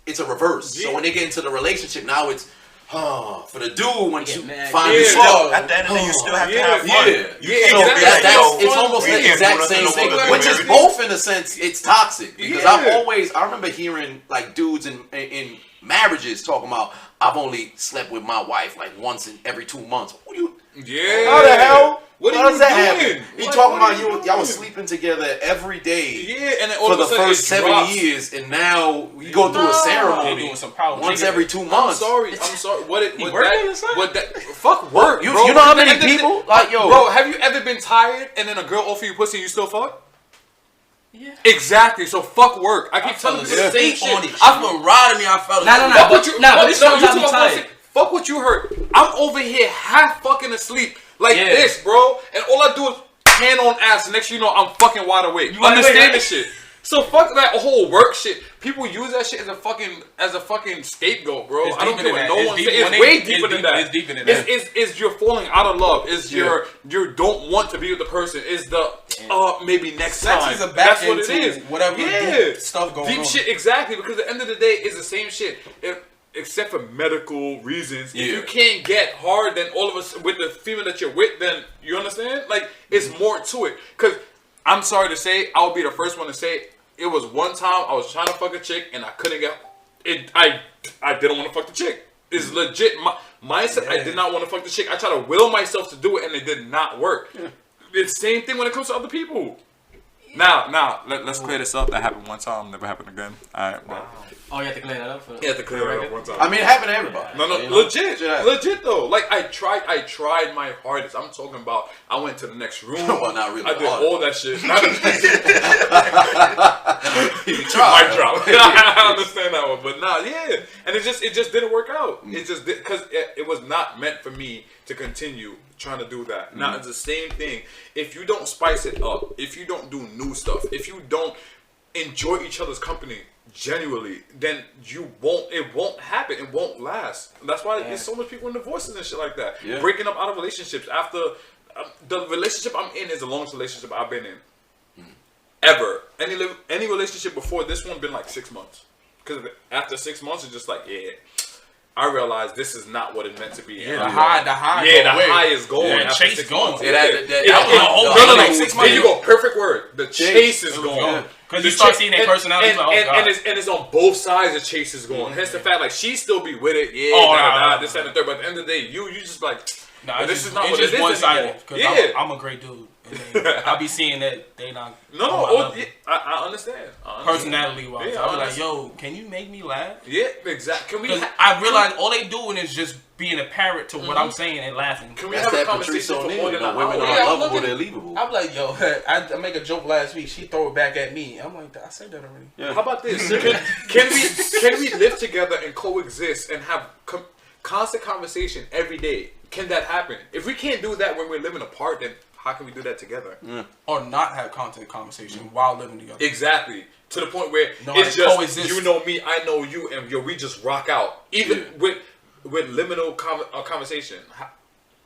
it's a reverse. So Yeah. when they get into the relationship, now it's for the dude when you mad. find Yeah. this Still, at the end of the day, you still have to have fun. Yeah. You Yeah, can't So exactly. be like, yo, it's almost we the can't exact do nothing same no thing, more than which is married. both in a sense it's toxic because Yeah. I remember hearing like dudes in marriages talking about I've only slept with my wife like once in every 2 months. What do you? Yeah. How the hell? What How are does you that doing? happen? He Like, talking what about are you y'all was doing? sleeping together every day. Yeah, and then all For of a the sudden first it 7 drops. years, and now we go through a ceremony They're doing some power once tricking. every 2 I'm months. sorry. What working that? or something? What that? Fuck work, You bro. know how At the many end of the day- people like yo? Bro, have you ever been tired and then a girl offer you pussy and you still fuck? Yeah. Exactly. So fuck work. I keep I fell telling people the same asleep on shit. it. I've been riding me. I fell asleep. Nah, Fuck but- what you. nah, but fuck- this no, shows you I be talk about tired. shit. Fuck what you heard. I'm over here half fucking asleep like Yeah. this, bro, and all I do is hand on ass. And next, you know, I'm fucking wide awake. You wide awake, understand right? this shit? So fuck that whole work shit. People use that shit as a fucking scapegoat, bro. It's I don't deeper care than what that. no one It's says. deep- It's when way it- deeper it's than deep- that. it's deeper than that. It's you're falling out of love. It's Yeah. you don't want to be with the person. It's the maybe next Sex time. is a back That's what it end to is. whatever deep stuff going Deep on. shit, exactly. Because at the end of the day, it's the same shit. Except for medical reasons. If Yeah. you can't get hard, then all of us with the female that you're with, then you understand? Like, it's more to it. Because I'm sorry to say, I'll be the first one to say, it was one time I was trying to fuck a chick and I couldn't get it. I didn't want to fuck the chick. It's legit. Mindset, I did not want to fuck the chick. I tried to will myself to do it and it did not work. It's the same thing when it comes to other people. Now, let's clear this up. That happened one time, never happened again. Alright, bro. Oh, you have to clear that up for You have to clear it up one time. I mean, it happened to everybody. No, You know? legit Yeah. though. Like I tried my hardest. I'm talking about. I went to the next room. Well, not really I did hard. all that shit. You tried. Mic drop. I understand that one, but nah, yeah. And it just didn't work out. It just did because it was not meant for me to continue trying to do that. Now it's the same thing. If you don't spice it up, if you don't do new stuff, if you don't enjoy each other's company genuinely, then it won't happen. It won't last. That's why there's so much people in divorces and shit like that. Yeah. Breaking up out of relationships after the relationship I'm in is the longest relationship I've been in ever. Any relationship before this one been like 6 months. Because after 6 months, it's just like, yeah, I realized this is not what it meant to be. Yeah, the high. Yeah, the go away. high is gone. Yeah, after chase 6 gone. months. It Yeah. had It- that- it- that- no, that- no, that- no. 6 There you months. go. Perfect word. The chase is It was gone. gone. 'Cause The you start chase- seeing their personality, and, like, oh, and, God. and it's on both sides. The chase is gone. Hence the fact, like, she still be with it. Yeah, Oh, this and the third. But at the end of the day, you just like, Nah, this it's is not it's what just it is one-sided. anymore. Because Yeah. I'm a great dude. And then I be seeing that they not no, on my oh, level. yeah, I understand. Personality wise, Yeah, I I be like, understand. yo, can you make me laugh? Yeah, exactly. Can we? Because I realize all they doing is just being a parrot to what I'm saying and laughing. Can we That's have a that Patrice conversation for O'Neal. more You than know, an women hour? are Yeah, I'm lovable, looking- they're leavable. I'm like, yo, I make a joke last week. She throw it back at me. I'm like, I said that already. Yeah. How about this? Can we live together and coexist and have constant conversation every day? Can that happen? If we can't do that when we're living apart, then how can we do that together? Or not have content conversation while living together. Exactly. To the point where No, it's it just coexist. you know me, I know you, and we just rock out. Even Yeah. with liminal conversation,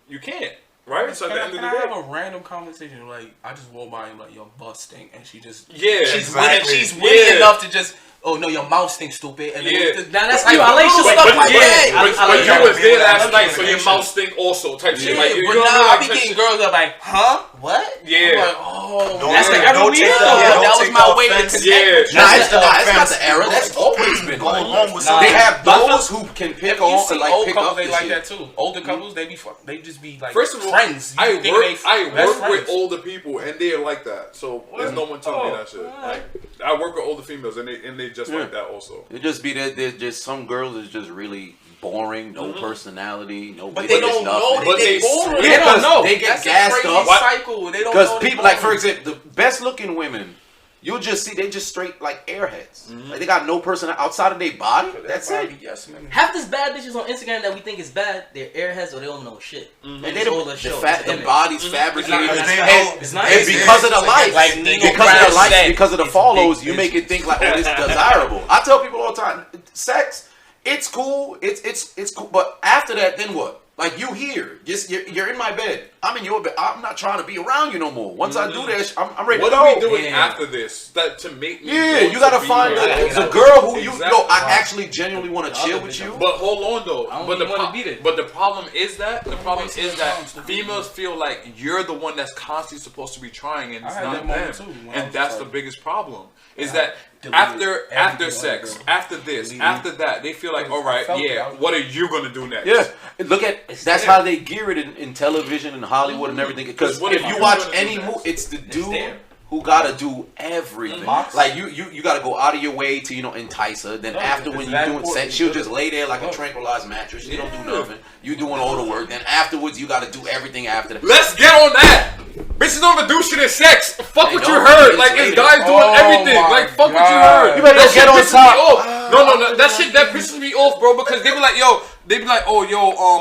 you can't. Right? So at the end of Can the I day. have a random conversation? Like, I just walk by and like, your butt stink, and she's exactly. winning enough to just, oh no, your mouth stinks, stupid. And Now that's like, you. I like little shit stuff like like that. that. But you was there last night, so your information. mouth stink also type shit. Yeah, Like, you but know now what I I be mean? getting girls that like, huh? What? Yeah. I'm like, oh, That's the Don't every take week, that. though. Don't that was take my no way to offense. connect. Yeah. with you. Nah, it's the not offense. the era. That's always been Go like along that. with Nah. They something. have those who can If pick you on see and like old pick couples, up they the like shit. that too. Older couples, they just be like, First of all, friends. You I think work they best with friends. older people and they're like that. So there's no one telling me that shit. Like, I work with older females and they just like that also. It just be that there's just some girls is just really boring, no personality, no. But they don't know But that they they- boring. They don't know. They That's get a gassed crazy up cycle. They don't because know they people like, for boring. example, the best looking women. You'll just see they just straight like airheads. Like they got no person outside of their body. That's it. Yes, man. Half these bad bitches on Instagram that we think is bad, they're airheads or they don't know shit. And they don't. the The show, fat, it's the image. body's fabricated, It's not- and, it's not- and because of the lights, Like Nino because of the Brown lights, said, because of the it's follows, big you make it think like, oh, this is desirable. I tell people all the time, sex, it's cool, it's cool, but after that, then what? Like you here, just you're in my bed. I'm in your bed. I'm not trying to be around you no more. Once I do that, I'm ready What to are go. we doing Yeah. after this that to make me? Yeah, want you gotta be find with Yeah, the yeah. girl who you Exactly. know. I actually genuinely want to chill with you. But hold on though. I don't But the, even wanna beat it. but the problem is that waste your time to be females feel like you're the one that's constantly supposed to be trying, and it's I had not that moment them. too, when I And was that's just the like- biggest problem. Is that deleted after everything sex, on the girl. after this, after that, they feel like, all right, felt it. yeah, I was- what are you gonna do next? Yeah, look at that's there. how they gear it in television and Hollywood and everything. Because What if are you you watch gonna do any next? movie, it's the dude there. who gotta do everything. Mox? Like you gotta go out of your way to entice her. Then after it's when that you're doing important. sex, she'll just lay there like a tranquilized mattress. She don't do nothing. You doing all the work. Then afterwards, you gotta do everything after that. Let's get on that. Bitches don't even do shit in sex. Fuck They what you don't. heard. It's Like, it's later. guys doing Oh everything. my Like, fuck what you God. heard. You better That go shit get on pisses top. me off. No. That shit that pisses me off, bro. Because they be like, they be like, oh,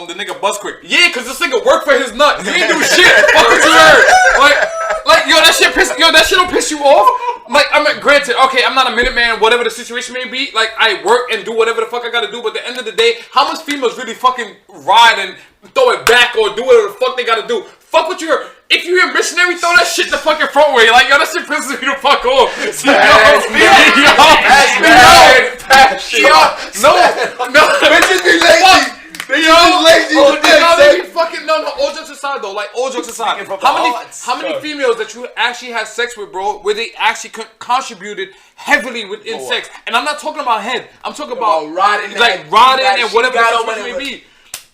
the nigga bust quick. Yeah, because this nigga worked for his nut. You ain't do shit. Fuck what you heard. Like, that shit don't piss you off. Like, I mean, granted, okay, I'm not a minute man, whatever the situation may be. Like, I work and do whatever the fuck I gotta do. But at the end of the day, how much females really fucking ride and throw it back or do whatever the fuck they gotta do? Fuck what you heard. If you hear missionary, throw that shit the fucking front way. Like, yo, that shit pisses me the fuck off. No. Bitches be lazy. They lazy. All jokes aside though, like all jokes aside, Speaking from how the many hearts. how many females that you actually had sex with, bro, where they actually contributed heavily within sex? And I'm not talking about head. I'm talking about riding like that- riding that and she whatever got the over situation there may be.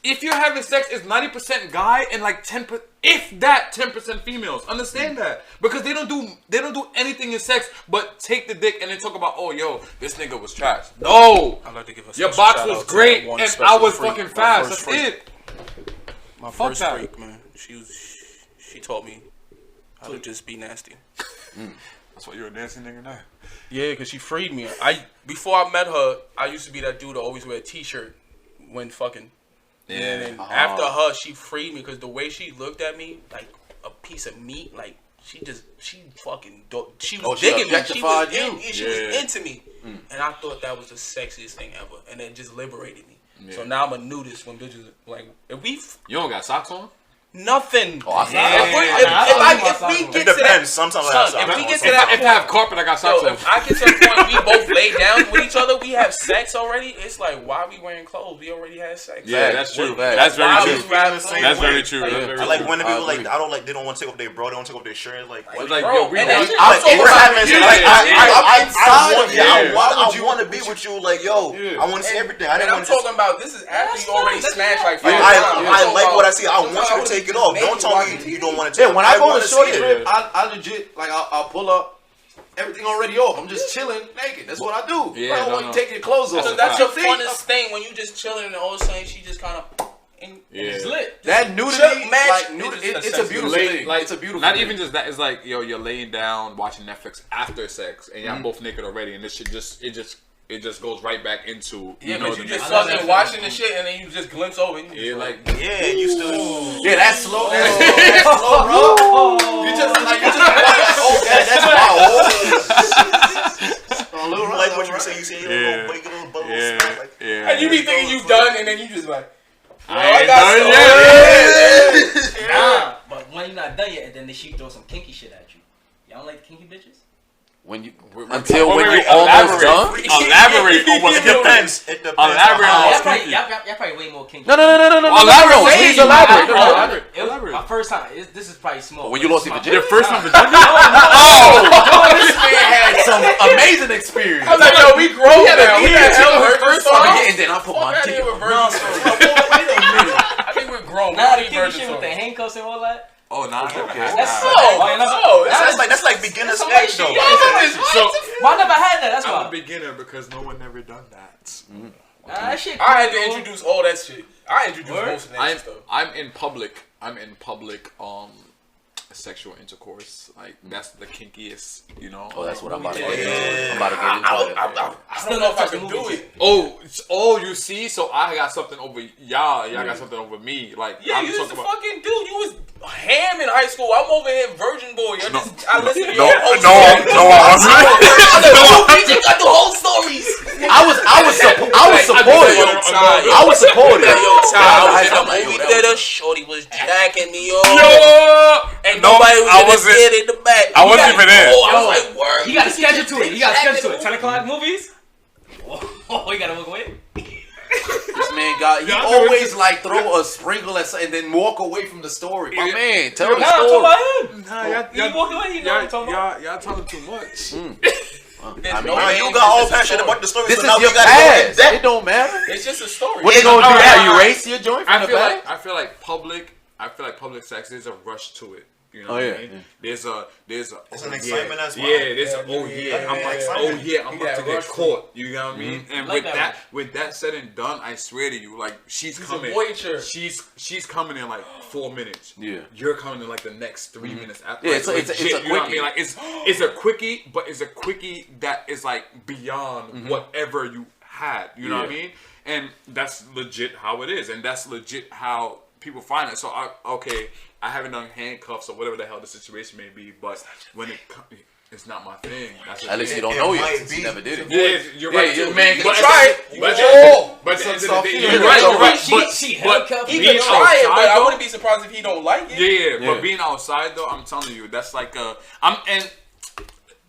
If you're having sex, it's 90% guy and like 10%, if that 10% females. Understand that because they don't do anything in sex but take the dick and then talk about, oh yo, this nigga was trash. No, I'd like to give a your special box shout was out to great that one and special I was freak, fucking my fast. first That's freak. it. My Fuck first that. freak, man. She taught me how to just be nasty. That's why you're a dancing nigga now. Yeah, because she freed me. Before I met her, I used to be that dude that always wear a t-shirt when fucking. Yeah. And then after her, she freed me because the way she looked at me, like a piece of meat, like she fucking, she was she digging me. She was, objectified you. she was into me. And I thought that was the sexiest thing ever. And it just liberated me. Yeah. So now I'm a nudist when bitches, like, if we, You don't got socks on? nothing. Oh, I If forgot. we It get to that, depends. Sometimes I have son, if socks we on, get to sometimes that, If I have carpet, I got socks yo, on. if I get to the point we both lay down with each other, we have sex already. It's like, why are we wearing clothes? We already had sex. Yeah, that's true. Facts. That's very Why true. are we riding That's very clothes? true. Like, That's very I like true. when the people I like agree. they don't want to take off their bra, they don't take off their shirt. Like It's like, Bro, yo, we and don't- then- like I'm we're having talking like about- I want to be with you. Like yo, I want to see everything. I And didn't I'm want to. talking about this is after you already That's smashed like Like, 5 times. I I'm like talking what I about- see. I want you to take it off. Don't tell me you don't want to take Yeah, it. when I go to wanna shorty see it. crib, I legit like I'll pull up everything already off. I'm just chilling naked. That's what I do. Yeah, I don't no, want you no. taking your clothes off. So that's your thing. funnest thing when you just chilling and all of a sudden she just kind of. Yeah. lit. That nudity, Chuck match, like nudity, it's it's a a beautiful Lay- thing. like, It's a beautiful not thing. even just that. It's like you're laying down watching Netflix after sex, and y'all both naked already, and this shit it just goes right back into Yeah, know, but you the just next- fucking watching the shit and then you just glimpse over. And you yeah, just like Yeah, you still. Yeah, that's slow. That's slow, bro. You just that's wild. A little Like rough, what you right? say, you say your Yeah. little wake, a little bubble yeah, smack, like, yeah. and you be thinking you done and then you just like. I ain't got done some- yet. Nah. you're not done yet, and then she throw some kinky shit at you. Y'all don't like the kinky bitches? When you Wait, almost done. Elaborate on what's It depends. It depends. Elaborate on Y'all what's probably, kinky. y'all probably way more kinky. No. Elaborate. Please elaborate. It was my first time. This is probably small. When you lost your Your virginity. first time virginity? This man had some amazing experience. I'm like, yo, we grown now. We had First time, and then I put my dick. I think we're grown. Nah, the We kinky virgin shit with the songs. handcuffs and all that. Oh, nah. That's like beginner some stage white though. shit. So, Well, I never had that. That's I'm a why. beginner because no one ever done that. That shit. I had to cool. introduce all that shit. I introduced most of that stuff. I'm in public, sexual intercourse. Like, that's the kinkiest, you know. Oh, that's what I'm about to get into. I'm about to get into it. I don't know if I can do it. Oh, you see? So I got something over y'all. Y'all got something over me. Like, Yeah, I'm you was talking a about. fucking dude. You was ham in high school. I'm over here virgin boy. I listened to No, your whole no, story. no, I wasn't. You got the whole stories. I was supportive. I was supportive. I was in the movie theater. Shorty was jacking me off. And No, nobody I was wasn't- in the back. I wasn't even in. I was like, word. You got a schedule to it. You got a schedule to it. 10 Jacking o'clock movies. Oh, you gotta walk away. This man he always like throw a sprinkle and then walk away from the story. My man, tell the Nah, I'm talking story. about him. Nah, He walked away. He know what I'm talking about. y'all telling too much. You got all passionate about the story. This so now is your we gotta go in past. depth. It don't matter. It's just a story. What they gonna do Alright, now? You alright. erase your joint from the back? I feel like public sex. There's a rush to it. You know Oh, what yeah, I mean? yeah. There's It's an excitement as well. Yeah, there's Yeah, I'm about to get caught. You know what I mean? And Like with that said and done, I swear to you, like she's coming. Voyager. She's coming in like 4 minutes. Yeah. You're coming in like the next 3 minutes after. Yeah, like, it's a legit, you know what I quickie. mean? Like it's a quickie, but it's a quickie that is like beyond whatever you had. You know what I Yeah. mean? And that's legit how it is, and that's legit how people find it. So I haven't done handcuffs or whatever the hell the situation may be, but when it's not my thing. That's At least you don't It know might yet since you be. never did it. Yeah, you're right. Yeah, too. man, But try it. But at the end of the day, you're right. You're right. She But handcuffed He me. can try it, but I though- wouldn't be surprised if he don't like it. Yeah, Yeah. but being outside though, I'm telling you, that's like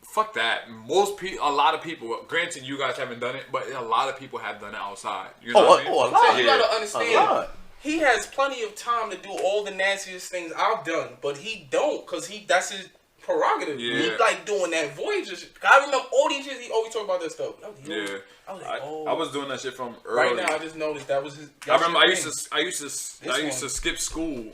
fuck that. A lot of people. Granted, you guys haven't done it, but a lot of people have done it outside. You know what I mean? A lot. You Yeah. gotta A understand. lot. He has plenty of time to do all the nastiest things I've done, but he don't, cause that's his prerogative. Yeah. He like doing that Voyager shit. I remember all these years he always talk about that stuff. Yeah. I was like, I was doing that shit from early. right now I just noticed that was his. I remember I that's used his to one. skip school.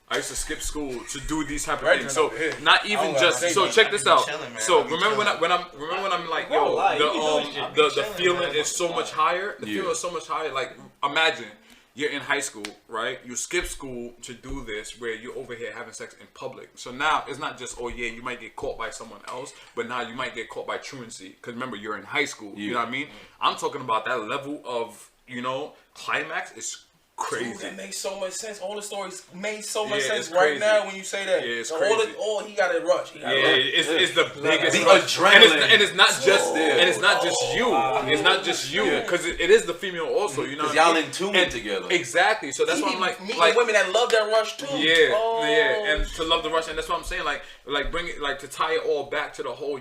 I used to skip school to do these type of Right, things. So over here. not I even don't just gotta so say check that. this I be out. chilling, man. So I be remember when chilling. I'm like, Bro, yo, lie, you be doing shit. the feeling is so much higher. The feeling is so much higher. Like imagine you're in high school, right? You skip school to do this, where you're over here having sex in public. So now it's not just you might get caught by someone else, but now you might get caught by truancy. Because remember, you're in high school. You know what I mean? I'm talking about that level of climax is crazy. Dude, that makes so much sense. All the stories made so much Yeah, sense it's right crazy. now when you say that. Yeah, it's So crazy. all he got to rush. He gotta Yeah, rush. it's the biggest The rush. adrenaline. and it's not just you. It's not just you because it is the female also. You know, what I Y'all mean? in tune And together. Exactly. So that's He why I'm be like, meeting women that love that rush too. yeah, Oh. yeah, and to love the rush, and that's what I'm saying. Like bring it, like to tie it all back to the whole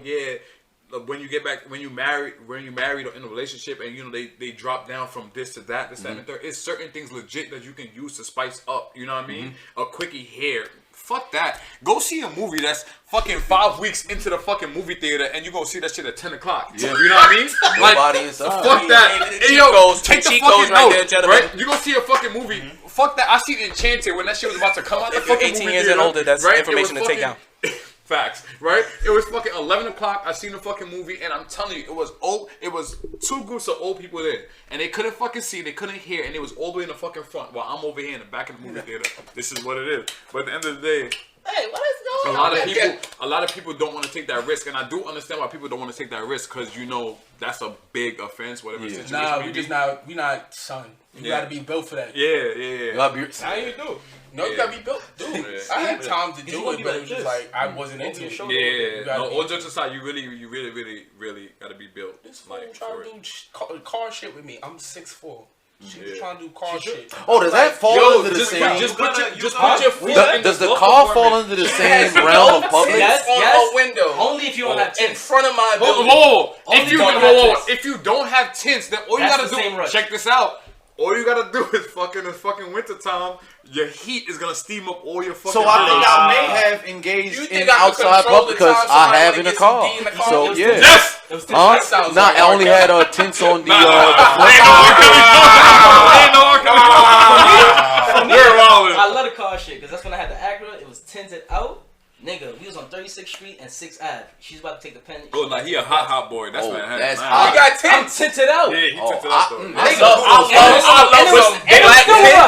when you get back, when you married or in a relationship, and they drop down from this to that, and the third. It's certain things legit that you can use to spice up. You know what I mean? A quickie here. Fuck that. Go see a movie that's fucking 5 weeks into the fucking movie theater, and you go see that shit at 10 o'clock. Yeah. You know what I mean? Nobody inside. Fuck that. Hey, Hey, yo, Cheat take the codes fucking right note, there, gentlemen. right? You go see a fucking movie. Fuck that. I seen Enchanted when that shit was about to come out. The If you're fucking 18 movie years theater, and older, that's right? information It was to take fucking- Facts, right? It was fucking 11 o'clock. I seen the fucking movie, and I'm telling you, it was two groups of old people there, and they couldn't fucking see, they couldn't hear, and it was all the way in the fucking front, while I'm over here in the back of the movie theater. This is what it is. But at the end of the day, Hey, what is a going lot on? of people don't want to take that risk, and I do understand why people don't want to take that risk, because that's a big offense, whatever the situation Nah, may be. we not son. You Yeah. gotta be built for that. Yeah. How you do? No, you gotta be built, dude. Yeah. I had time to do gonna it, be but like it was just this. like I wasn't into it. Yeah, gotta no, be- all jokes aside, you really gotta be built. This fool Like, trying for to it. do car shit with me. I'm 6'4". She was trying to do car shit. Oh, does that fall Yo, under the just same? put your foot in Does the glove car fall compartment. under the same realm of public? Yes, on yes. a window. Only if you don't have in tints. front of my building. Whoa. Only If you don't have tints, then all you That's gotta the same do, rush. check this out. All you gotta do is in fucking winter time, your heat is gonna steam up all your fucking. So I think I may building. have engaged You think in I could outside control public the because time I somebody have wanna in a get some car. D in the car? So It was yeah. Yes. It was That sounds Nah, like I only hard. had tints on the I love the car shit because that's when I had the Acura. It was tinted out. Nigga, we was on 36th Street and 6th Ave. She's about to take the pen. Oh, nah, he a hot boy. That's what that's happened. hot. You got I'm tints. tinted out. Yeah, he took it I- out though. nigga, And it was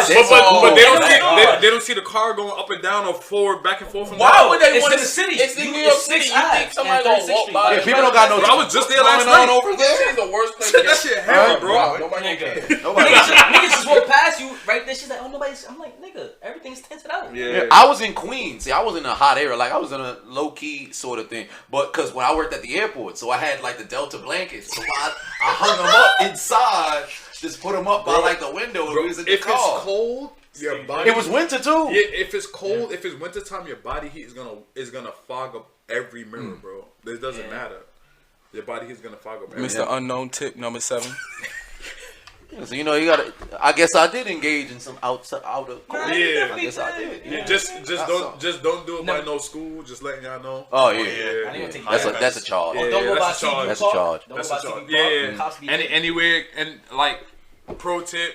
still rush. But they don't Oh, see God. they don't see the car going up and down or forward, back and forth. From Why would they It's want in to the city. It's in You- New York it's City. 6th You think Ave somebody and gonna 36th walk Street. by? Yeah, people don't got no. Bro, I was just there last going on night. over This there. is the worst place to That get. shit heavy, bro. Nobody don't care. Niggas just walk past you right there. She's like, oh, nobody's. I'm like, nigga, everything's tinted out. Yeah, I was in Queens. See, I was in a hot area. Like I was in a low key sort of thing. But because when I worked at the airport, so I had like the Delta blankets. So I hung them up inside. Just put them up by like the window and we was in the If car. it's cold, your body. It was winter too. Yeah, if it's cold, if it's winter time, your body heat is gonna fog up every mirror, bro. It doesn't matter. Your body heat is gonna fog up every Mr. Unknown tip number 7. So you know you gotta. I guess I did engage in some outer. Yeah. I guess I did. Yeah. Just don't do it by no school. Just letting y'all know. Oh yeah. I ain't gonna take That's a charge. Yeah. Don't go by that's a charge. TV That's a Park. charge. Don't That's go a by charge. TV Park. Yeah. Cops be Anywhere and like pro tip,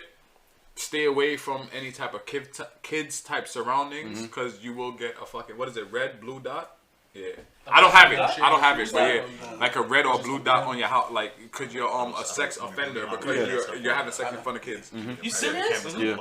stay away from any type of kids type surroundings because you will get a fucking what is it, red blue dot? Yeah. I don't have it. But yeah, like a red or blue dot on your house, like because you're a sex offender because you're having sex in front of kids. You serious? Yeah.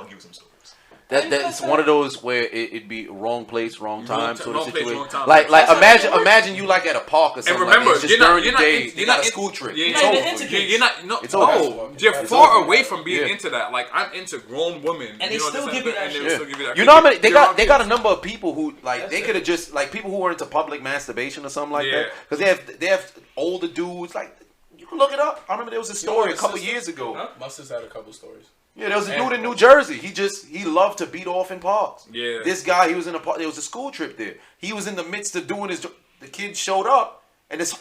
That's one of those where it'd be wrong place, wrong time sort of wrong place, situation. wrong time. Like That's how it works. imagine you like at a park or something. And remember, like that. It's just you're not during the day. you're You not got a in- school trip. Yeah, It's you're not over even for into you. kids. You're not. No, It's over. no, you're far away from being Yeah. into that. Like I'm into grown women, And they you know still what I'm give you saying? that And shit. they still give you that. You know how many they You're got? around They got a kids. number of people who like they could have just like people who were into public masturbation or something like Yeah. that because they have older dudes like you can look it up. I remember there was a story a couple years ago. Huh? My sister had a couple stories. Yeah, there was a dude in New Jersey. He loved to beat off in parks. Yeah. This guy, he was in a park. There was a school trip there. He was in the midst of doing his. The kids showed up, and this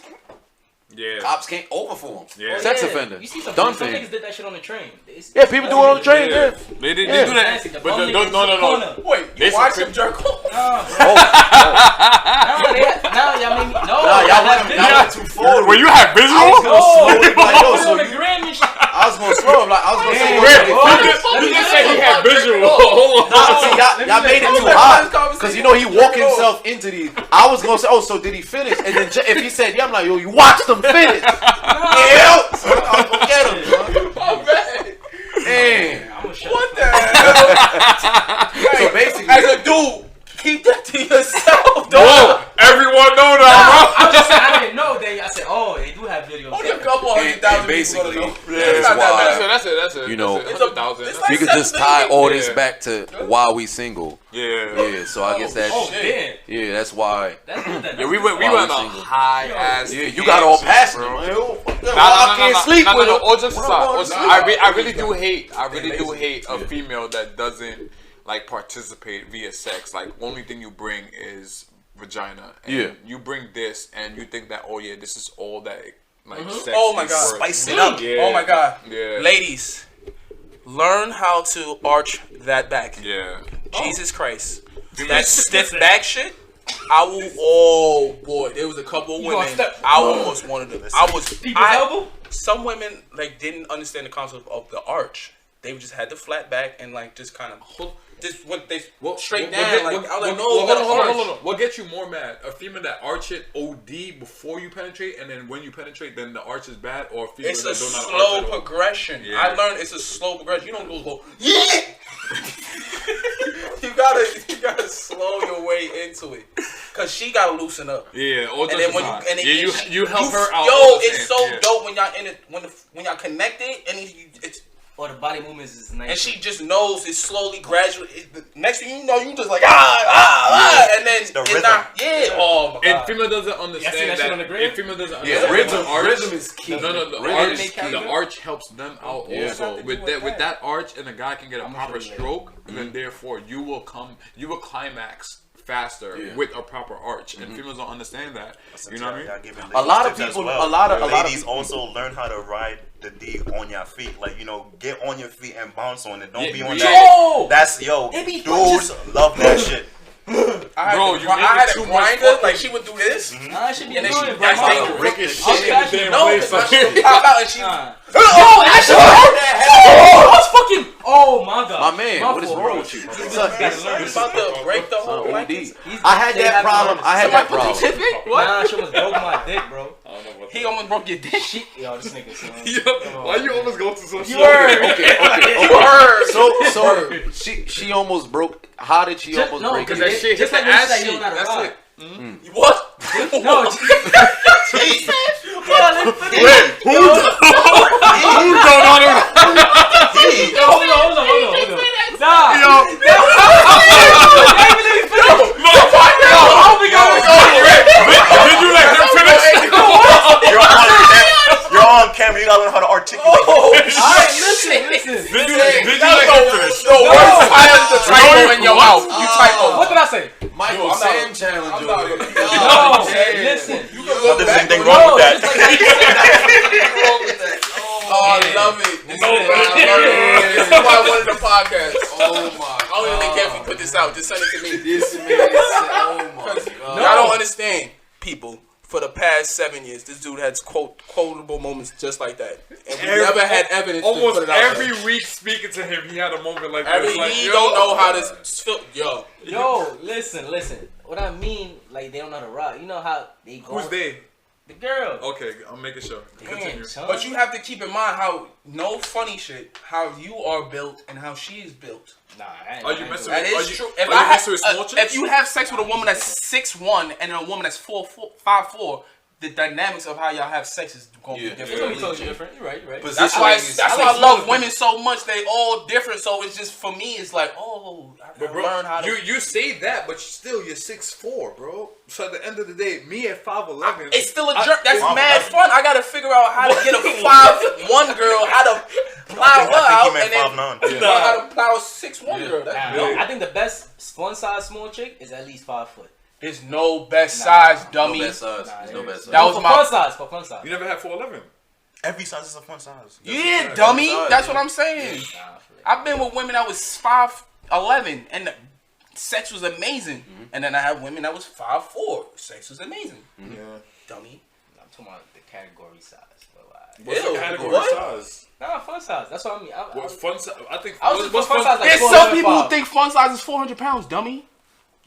Yeah. cops came over for him. Yeah. Sex Yeah. offender. You see some Done some thing. niggas did that shit on the train. Yeah, people do it on the train. Yeah. Yeah. They do Yeah. Nasty. that. The But bum no, niggas in the no. corner. Wait, They you watch some them jerk off? Nah, bro. Oh, Now y'all made me. No, nah, y'all went too forward. Well, you have I was visual. gonna slow it like yo. So on the you, gram and shit. I was gonna slow him like I was gonna say. Wait, yo, you just said he had visual. Hold on. Nah, see, y'all made it too hot because you know he walked himself into these. I was gonna say, oh, so did he finish? And then if he said, yeah, I'm like, yo, you watched him finish. Yeah, so I was gonna get him. Oh, man. Damn. I'm gonna shut What the the hell? So basically, As a dude, keep that to yourself, Whoa, dog. everyone know that, I'm just saying, I didn't know they. I said, oh, they do have videos. Only a couple And 100,000 basically, people gonna know. that's It's not that why- bad. That's it. You know, that's It's it. a- 100,000. it's like- we could just seven tie things. all this Yeah. back to why we single. Yeah. So I guess that. Oh, damn. Yeah, that's why. That's good then. Yeah, we went Why on we a single. high ass. Yeah, you got all passionate, man. I can't sleep with him. All jokes What aside, I wanna all- sleep. I really do hate. I really do hate a female that doesn't like participate via sex. Like only thing you bring is vagina. And Yeah. You bring this, and you think that this is all that like sex. Oh my is God. worth. Spice it up. Yeah. Oh my God. Yeah. Ladies, learn how to arch that back. Yeah. Jesus Christ. Give me That a- stiff back shit. I will. Oh boy, there was a couple of You gonna women. step- I almost wanted to. I was. People's elbow? Some women like didn't understand the concept of the arch. They just had the flat back and like just kind of just went they straight down. I was like, no, you gotta arch. Hold on. What gets you more mad? A female that arch it OD before you penetrate, and then when you penetrate, then the arch is bad, or a female It's that a don't know how to slow arch at all? progression. Yeah. I learned it's a slow progression. You don't go yeah. you gotta slow your way into it, cause she gotta loosen up. Yeah, all And then when jokes you aside. and you help her out. Yo, all the it's same. so Yeah. dope when y'all in it when y'all connected and it's or the body movements is nice. And she just knows it's slowly, gradually. Next thing you know, you just like and then the it's rhythm. not. Yeah. Oh my And god. female doesn't understand that shit on the that. grid? And female doesn't Yeah, understand rhythm. Rhythm is key. No, the Rhythm arch, is key. the arch helps them out Yeah. also. With that arch, and the guy can get a proper show you stroke, then therefore you will climax faster with a proper arch. And females don't understand that. You know what I mean? A lot of people, ladies also learn how to ride the D on your feet. Like, get on your feet and bounce on it. Don't be on that. That's dudes love that shit. I had Bro, a you make grinder, it too much like she would do this. Nah, it should be And then annoying, she bro. that's My- dangerous. Ricket I'll shit in catch the you. damn No, place. because my shit would pop out and she. Nah. Oh, that shit hurt. I was fucking. Oh my god. My man, what is fault, wrong bro. with you? He's about to break the whole OD. blanket. I had that problem. I had that problem. Nah, she almost broke my dick, bro. He almost broke your dick. Shit, yo, this nigga. Son. Yo, why you always go to some shit? Okay. Word. So she almost broke. How did she almost No, break because it? that shit just hit like the when you ass say you cheek. don't know how to That's rock. it. What? No, hold on. Nah. Did you let him finish? You're on camera. You gotta learn how to articulate. Alright, listen. Did you let him finish? The worst time to typo in your mouth. You typo. What did I say? Michael I'm not- Sam challenge I'm over not- there. No, man. listen. Not there's anything wrong with that. Oh, I love it. This is why I wanted the podcast. Oh my I don't even care if we put this out. Just send it to me. This man is oh my god. Y'all don't understand, people. For the past 7 years, this dude has quotable moments just like that, and we never had evidence to Almost put it out. every week speaking to him, he had a moment like this. Like, He yo. don't know how to feel. Yo, listen. What I mean, like they don't know how to rock. You know how they go. Who's they? The girl. Okay, I'm making sure. Continue. Damn, son. But you have to keep in mind how no funny shit, how you are built and how she is built. Nah, I ain't Are you gonna messing do That it. Are is you- true. are you messing with small chicks? If you have sex with a woman that's 6'1" and a woman that's 5'4", the dynamics of how y'all have sex is going to be It's different. gonna be totally different. You're right. That's why I love women so much. They all different. So it's just for me. It's like, oh, I But gotta bro, learn how to. you say that, but still you're 6'4", bro. So at the end of the day, me at 5'11", It's still a jerk. That's I'm- mad fun. I gotta figure out how to get a 5'1" girl, how to plow I her think out, he and meant then 5'9". learn how to plow a 6'1" girl. That's dope. I think the best fun size small chick is at least 5 foot. There's no best size, dummy. No best size. There's no best size. That was for my- fun size. For fun size. you never had 4'11". Every size is a fun size. Yeah, dummy. size, That's yeah. what I'm saying. Nah, for real. I've been with women that was 5'11" and the sex was amazing, and then I had women that was 5'4". Sex was amazing. Yeah. Dummy. I'm talking about the category size. But What's Ew, the category what? size? nah, fun size. That's what I mean. What's fun size? I think. I was just what's fun size like There's 4 some and people who 5. think fun size is 400 pounds, dummy.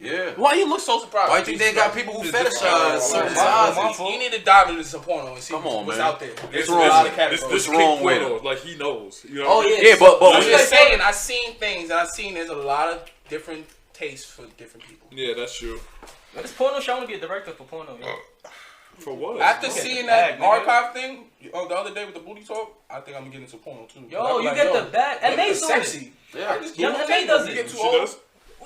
Yeah. Why you look so surprised? Why do you think they got people who fetishize certain sizes? You need to dive into some porno and see Come on, what's man. out there. It's There's a lot of this categories. wrong with Porno, like he knows. You know Oh what I mean? yeah. Yeah, but I'm when you just saying, I've seen things, and I've seen there's a lot of different tastes for different people. Yeah, that's true. But this porno show, I want to be a director for porno. Yo. For what? After Look at seeing the that bag, nigga. archive thing the other day with the booty talk, I think I'm gonna get into porno too. Yo, I'm you like, get yo, the bag. And women they are doing it. sexy. Yeah. Just Young keep M.A. on does taking. it. You get too She old. does?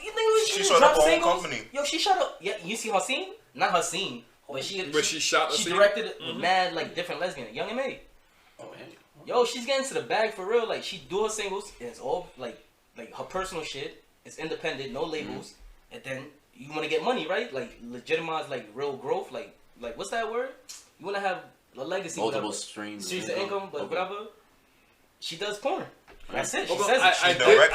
You think She she started dropped her own singles? company. Yo, she shot up. Yeah, you see her scene? Not her scene, but she shot a She scene? directed it with mad like different lesbian. Young M.A. Oh, man. Yo, she's getting to the bag for real. Like she do her singles, and it's all like her personal shit. It's independent, no labels, and then you want to get money, right? Like legitimize like real growth. Like what's that word? You want to have a legacy. Multiple whatever. streams. Streams of income, but Okay. whatever. She does porn. That's it. She Although says it.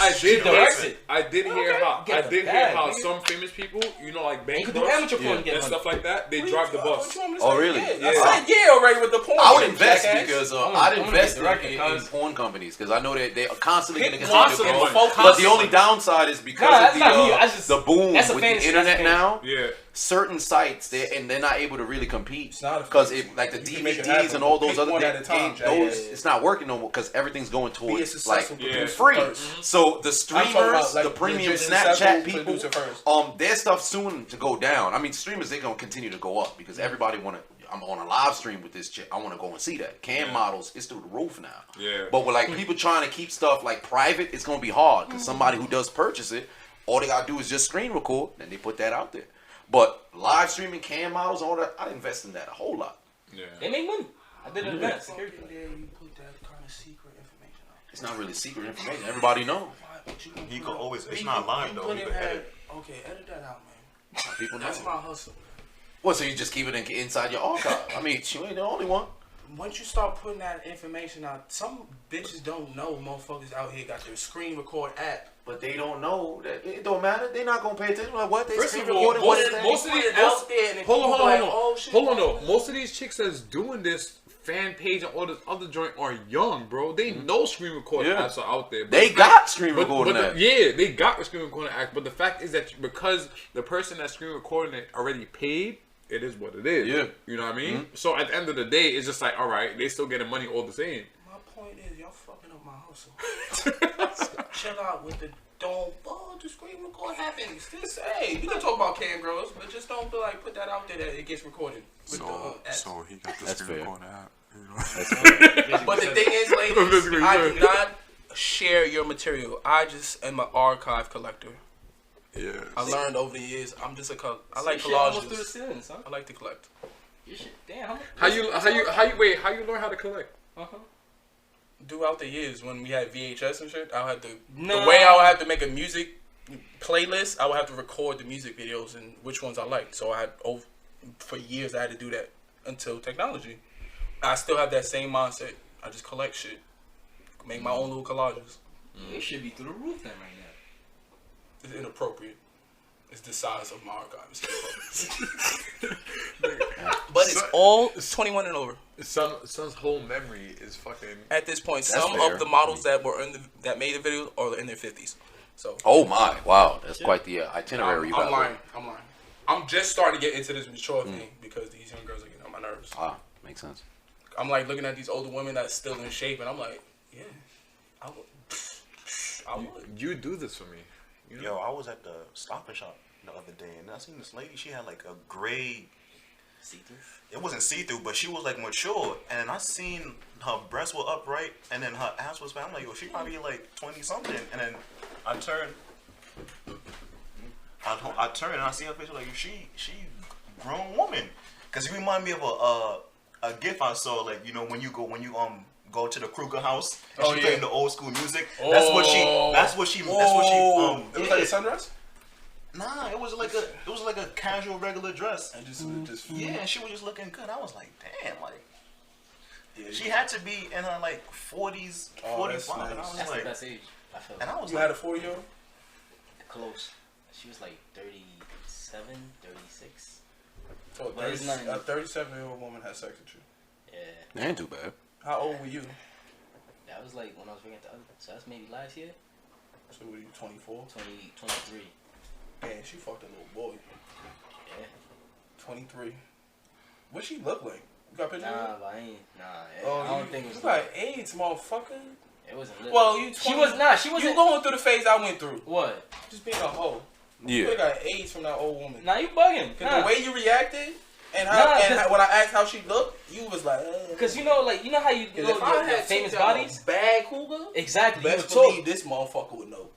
I She directs it. I did hear Okay. how Get I the did hear bag, how nigga. some famous people, you know, like You bank could do bros amateur porn and get and money. stuff like that, they drive the bus. Oh, really? Yeah. I said yeah already with the porn. I would shit, invest jackass. because I'm I'd gonna invest get directed, in cause- porn companies because I know that they are constantly going to Pick continue to one, grow. focus. But the only downside is because Nah, of that's not me. I just- the boom that's a with the fantasy, internet that's a now. Yeah. Certain sites they're not able to really compete It's not a because fantasy. like the You can make it DVDs happen. and all those Pick other one things, at a time, those yeah. it's not working no more because everything's going Be a towards successful like producer free. first. So the I'm talking about, streamers, like, the premium legit Snapchat successful people, producer first. their stuff soon to go down. I mean, streamers they're gonna continue to go up because everybody want to I'm on a live stream with this chick. I want to go and see that. Cam models, it's through the roof now. Yeah. But with like people trying to keep stuff like private, it's gonna be hard because somebody who does purchase it, all they gotta do is just screen record, and they put that out there. But live streaming, cam models, all that, I invest in that a whole lot. Yeah. They make money. I did an event. Fucking dare you put that kind of secret information out? It's not really secret information. Everybody knows. He could always. It's not live though. He could edit. Okay, edit that out, man. People know. That's my hustle. What? So you just keep it inside your archive? I mean, you ain't the only one. Once you start putting that information out, some bitches don't know motherfuckers out here got their screen record app. But they don't know that it don't matter. They're not gonna pay attention. Like what? They First screen of all, recording most one of these, out there and then hold on, people hold on, like, oh, shit. hold on, though. Most of these chicks that's doing this fan page and all this other joint are young, bro. They know screen recording Yeah. apps are out there. But They the got fact- screen but- recording but apps. Yeah, they got the screen recording apps. But the fact is that because the person that's screen recording it already paid, it is what it is. Yeah. You know what I mean? So at the end of the day, it's just like, all right, they still getting money all the same. My point is, y'all fucking up my hustle. Chill out with the the screen record happens. Just hey, we can talk about cam girls, but just don't feel like put that out there that it gets recorded. With the, apps. So he got the That's screen fair. recording app. You know? But the thing is, ladies, I do not share your material. I just am an archive collector. Yeah. I learned over the years. I'm just I like Shit almost through the collages. ceiling, son. I like to collect. Your shit, damn. How you learn how to collect? Throughout the years when we had VHS and shit, I had to No. the way I would have to make a music playlist. I would have to record the music videos and which ones I liked. So I had for years I had to do that until technology. I still have that same mindset. I just collect shit, make my own little collages. It should be through the roof then right now. It's inappropriate. It's the size of my archive. But it's 21 and over. Son's whole memory is fucking. At this point, That's some fair. of the models that were that made the video are in their 50s. So Oh my! Wow, that's quite the itinerary you got. I'm lying. I'm just starting to get into this mature thing because these young girls are getting on my nerves. Ah, makes sense. I'm like looking at these older women that's still in shape, and I'm like, yeah, I would. You do this for me. You know? Yo, I was at the Stop and Shop the other day, and I seen this lady. She had like a gray. See-through? It wasn't see-through, but she was like mature, and I seen her breasts were upright, and then her ass was fat. I'm like, yo, she probably like 20 something, and then I turned. I turned and I see her face like she grown woman, cause it remind me of a gif I saw, like, you know, when you go to the Kruger house and Oh, she yeah. playing the old school music. Oh. That's what she It was like a sundress. Nah, it was like a casual regular dress. And just Yeah, and she was just looking good. I was like, damn, like she had to be in her like 40s, Oh, that's 45. And I nice. was That's like, the best age, I feel. and I was You like, had a 40-year-old. Close. She was like 37, 36. So But it's not- a 37-year-old woman had sex with you. Yeah. Ain't too bad. How old were you? That was like when I was working at the other. So that's maybe last year? So were you 24? 23. Man, she fucked a little boy. Yeah. 23. What she look like? You got pictures of her? Nah, but I ain't. Nah. Oh, I don't think it was. you got AIDS, motherfucker. It wasn't lit. Well, you. She was not. She You wasn't. going through the phase I went through. What? Just being a hoe. You Yeah. got AIDS from that old woman. Nah, you bugging. Cause Nah. the way you reacted and Nah, how, cause- when I asked how she looked, you was like, Cause you know, like, you know how you know if I your had famous took down bodies? a bad cougar, Exactly. You best would talk. believe this motherfucker would know.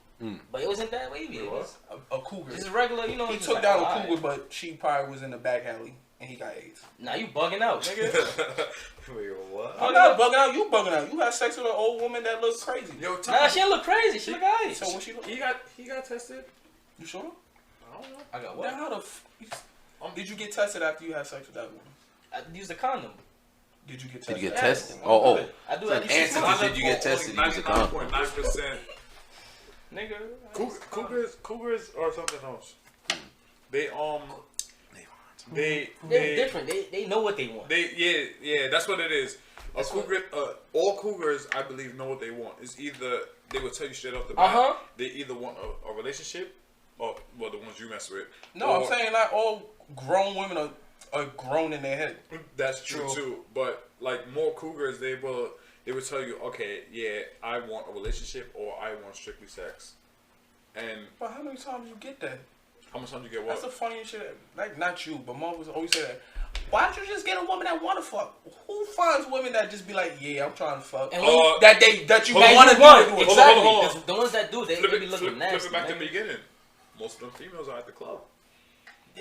But it wasn't that wavy. It was A cougar. just regular, you know. He just took like, down oh, a alright. cougar, but she probably was in the back alley and he got AIDS. Nah, you bugging out, nigga. Wait, what? I'm not bugging out. You bugging out. You had sex with an old woman that looks crazy. Yo, Nah, she didn't look crazy. She look alright. So what she look? he got tested. You sure? I don't know. I got Now what? how the did you get tested after you had sex with that woman? I used a condom. Did you get Did tested? you get Yes. tested? Oh. I do So at an least 6 answer months. did you get tested? You use a condom. 99.9%. Nigga. Cougars are something else. They They're different. They know what they want. yeah, that's what it is. A cougar, all cougars, I believe, know what they want. It's either they will tell you straight off the bat. Uh-huh. They either want a relationship, or well, the ones you mess with. No, or, I'm saying not all grown women are grown in their head. that's true too. But like more cougars, they will tell you, okay, yeah, I want a relationship or I want strictly sex. And But how many times you get that? how much time do you get? What? That's the funniest shit. Like not you, but mom was always say that. why don't you just get a woman that want to fuck? Who finds women that just be like, yeah, I'm trying to fuck, And that you want want to do? exactly. Hold on. There's the ones that do, they be looking nasty. Flip it back to man. the beginning. Most of them females are at the club.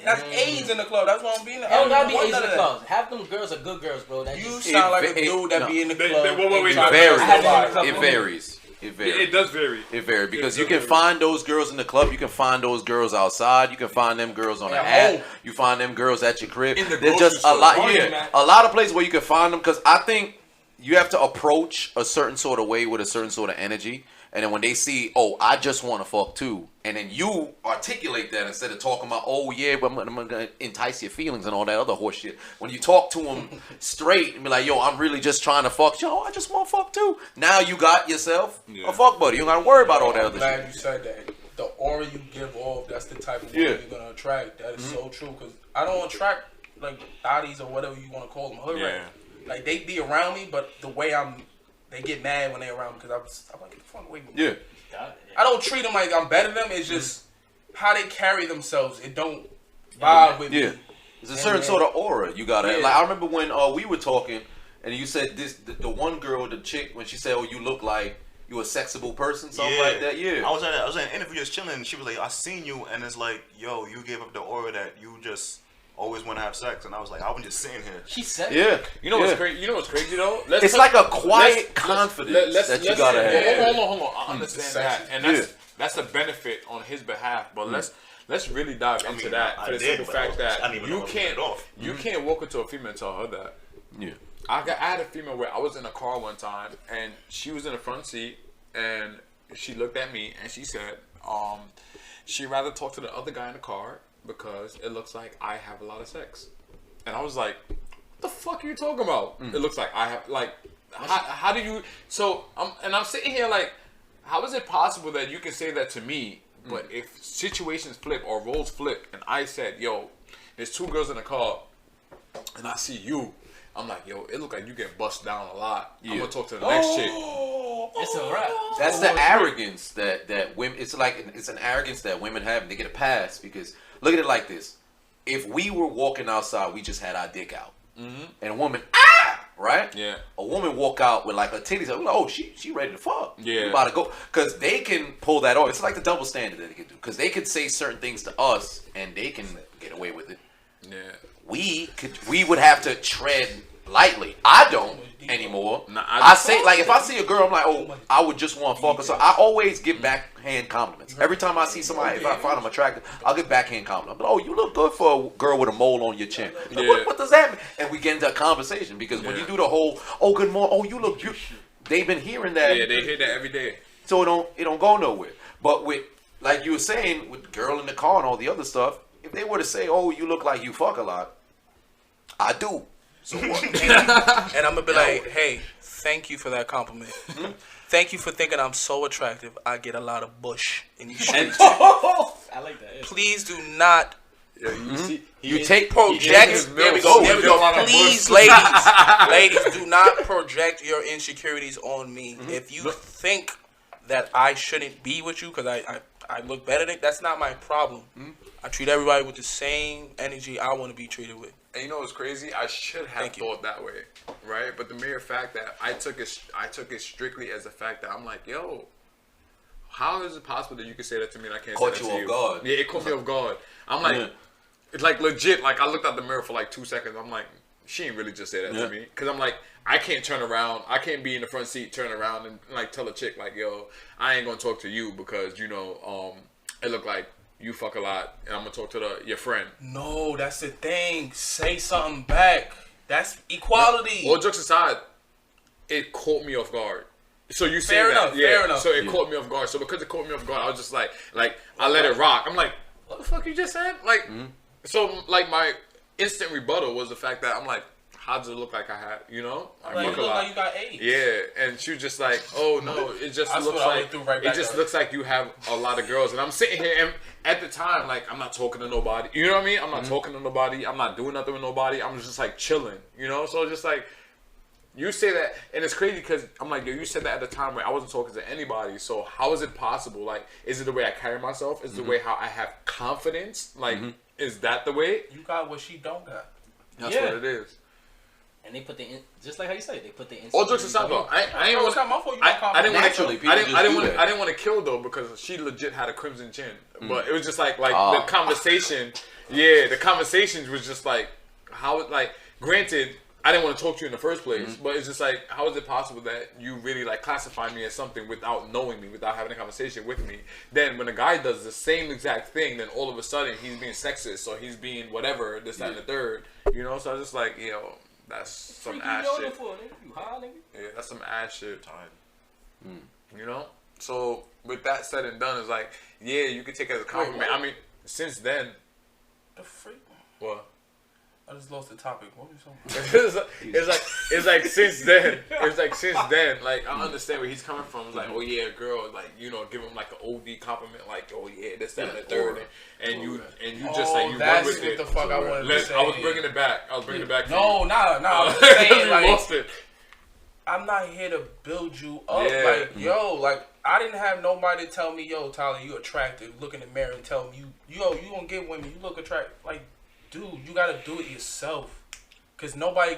That's AIDS in the club. That's why I'm being. It don't gotta be I don't Asian want none of that. clubs. Half them girls are good girls, bro. That You just, sound like a It- dude that no. be in the They- club. wait, and wait, try to varies. fuck I haven't somebody. been in a It couple varies. It varies. It does vary. It varies because It you can does find those girls in the club. You can find those girls outside. You can find them girls on the At hat. home. You find them girls at your crib. In the There's grocery just a store. lot. Oh, yeah, Yeah, man. a lot of places where you can find them because I think you have to approach a certain sort of way with a certain sort of energy. And then when they see, oh, I just want to fuck too, and then you articulate that instead of talking about, oh yeah, but I'm gonna entice your feelings and all that other horse shit. When you talk to them straight and be like, yo, I'm really just trying to fuck. Yo, I just want to fuck too. Now you got yourself a fuck buddy. You don't gotta worry about all that I'm other glad shit. you said that. The aura you give off, that's the type of Yeah. woman you're gonna attract. That is so true. Cause I don't attract like thotties or whatever you want to call them, hood Yeah. rat. Like they be around me, but the way they get mad when they around me because I'm like, get the fuck away from me. Yeah. I don't treat them like I'm better than them. It's just how they carry themselves. It don't vibe with Yeah. me. There's a certain sort of aura you gotta. Yeah. Like I remember when we were talking, and you said this. The one girl, the chick, when she said, "Oh, you look like you a sexable person," something like that. Yeah. I was at an interview just chilling, and she was like, "I seen you," and it's like, "Yo, you gave up the aura that you just always want to have sex," and I was like, "I was just sitting here." She said, Yeah. You know what's crazy? You know what's crazy though? Let's It's put- like a quiet let's- confidence let's- that you let's- gotta have. Hold on. I understand that, Sexy. and that's a benefit on his behalf. But let's really dive into mean, that I for the did, simple but fact I that didn't even know you how to can't get it off. you can't walk into a female and tell her that. Yeah. I had a female where I was in a car one time and she was in the front seat and she looked at me and she said, she'd rather talk to the other guy in the car because it looks like I have a lot of sex. And I was like, what the fuck are you talking about? It looks like I have, like, how do you, so, I'm sitting here like, how is it possible that you can say that to me, but if situations flip or roles flip and I said, yo, there's two girls in the car and I see you, I'm like, yo, it look like you get bust down a lot. I'm gonna talk to the next chick. it's a wrap. That's the arrogance that women. It's an arrogance that women have, and they get a pass because look at it like this: if we were walking outside, we just had our dick out, and a woman, right? Yeah. A woman walk out with like her titties out, we're like, oh, she ready to fuck. Yeah. We about to go because they can pull that off. It's like the double standard that they can do because they could say certain things to us and they can get away with it. Yeah. We would have to tread lightly. I don't anymore. Nah, I say like if I see a girl, I'm like, oh, I would just want to fuck her. So I always give backhand compliments. Every time I see somebody, if I find them attractive, I'll give backhand compliments. But oh, you look good for a girl with a mole on your chin. Like, Yeah. what does that mean? And we get into a conversation because when you do the whole, oh, good morning, oh, you look beautiful. They've been hearing that. Yeah, they hear that every day. So it don't go nowhere. But with like you were saying with the girl in the car and all the other stuff, if they were to say, oh, you look like you fuck a lot, I do. So what? And I'm gonna be like, hey, thank you for that compliment. Thank you for thinking I'm so attractive. I get a lot of bush in these streets. I like that. Yeah. Please do not You take project. There we go. There we go. Please, ladies, do not project your insecurities on me. If you think that I shouldn't be with you because I look better than, that's not my problem. I treat everybody with the same energy I want to be treated with. And you know what's crazy? I should have Thank you. thought that way, right? But the mere fact that I took it strictly as the fact that I'm like, yo, how is it possible that you can say that to me and I can't Caught say you that to off you? guard. Yeah, it caught me off guard. I'm like, Yeah. it's like legit. Like I looked out the mirror for like 2 seconds. I'm like, she ain't really just say that Yeah. to me, because I'm like, I can't turn around. I can't be in the front seat, turn around and like tell a chick like, yo, I ain't gonna talk to you because you know, it look like you fuck a lot, and I'm gonna talk to your friend. No, that's the thing. Say something back. That's equality. All jokes aside, it caught me off guard. So you say Fair that, enough, fair enough. So it caught me off guard. So because it caught me off guard, I was just like I let it rock. I'm like, what the fuck you just said? Like, so like my instant rebuttal was the fact that I'm like, how does it look like I had, you know? I Like, fuck you a look lot. like you got AIDS. Yeah, and she was just like, "Oh no, it just That's looks what I like went through right back it just up. looks like you have a lot of girls." And I'm sitting here, and at the time, like I'm not talking to nobody. You know what I mean? I'm not talking to nobody. I'm not doing nothing with nobody. I'm just like chilling. You know? So just like you say that, and it's crazy because I'm like, yo, you said that at the time where I wasn't talking to anybody. So how is it possible? Like, is it the way I carry myself? Is it the way how I have confidence? Like, is that the way? You got what she don't got. That's Yeah. what it is. And they put just like how you said, they put the. All jokes aside, though, I ain't Bro, want. it's not my fault. You I didn't want Naturally, to. people just do that. I didn't want to kill though because she legit had a crimson chin. But it was just like Oh. the conversation. Yeah, the conversations was just like how like. Granted, I didn't want to talk to you in the first place, but it's just like how is it possible that you really like classify me as something without knowing me, without having a conversation with me? Then when a guy does the same exact thing, then all of a sudden he's being sexist or he's being whatever, this, that, and the third. You know, so I was just like, yo, that's some ass shit. You high, nigga? Yeah, that's some ass shit. Tired. You know? So with that said and done, it's like, yeah, you could take it as a compliment. I mean, since then, The freak. what? I just lost the topic. What were you talking about? it's like since then, like I understand where he's coming from. It's like, oh yeah, girl, like you know, give him like an OD compliment, like oh yeah, this, that, and the third, and you just like you run that's with what it. the fuck I wanted to say. I was bringing it back. No, nah. I'm saying You like lost it. I'm not here to build you up. Yeah. Like yo, like I didn't have nobody tell me, yo, Tyler, you attractive. Look in the mirror and tell me you gonna get women. You look attractive. Like, dude, you gotta do it yourself. Cause everybody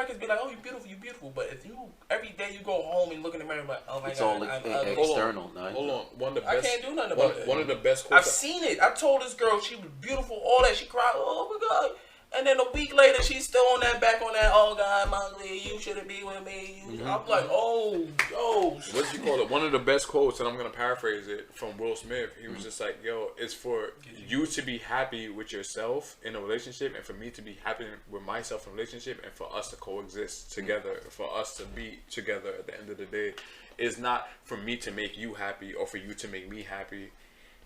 can be like, oh, you beautiful. But if you every day you go home and look in the mirror, and like, oh my It's god, all I'm ugly. external. Hold on. One of the I best. can't do nothing about that. One of the best I've quotes. seen it. I told this girl she was beautiful, all that. She cried, oh my god. And then a week later, she's still on that, oh god, I'm ugly. You shouldn't be with me. I'm like, oh. What you call it? One of the best quotes, and I'm gonna paraphrase it from Will Smith. He was just like, "Yo, it's for you to be happy with yourself in a relationship, and for me to be happy with myself in a relationship, and for us to coexist together, for us to be together at the end of the day. It's not for me to make you happy or for you to make me happy.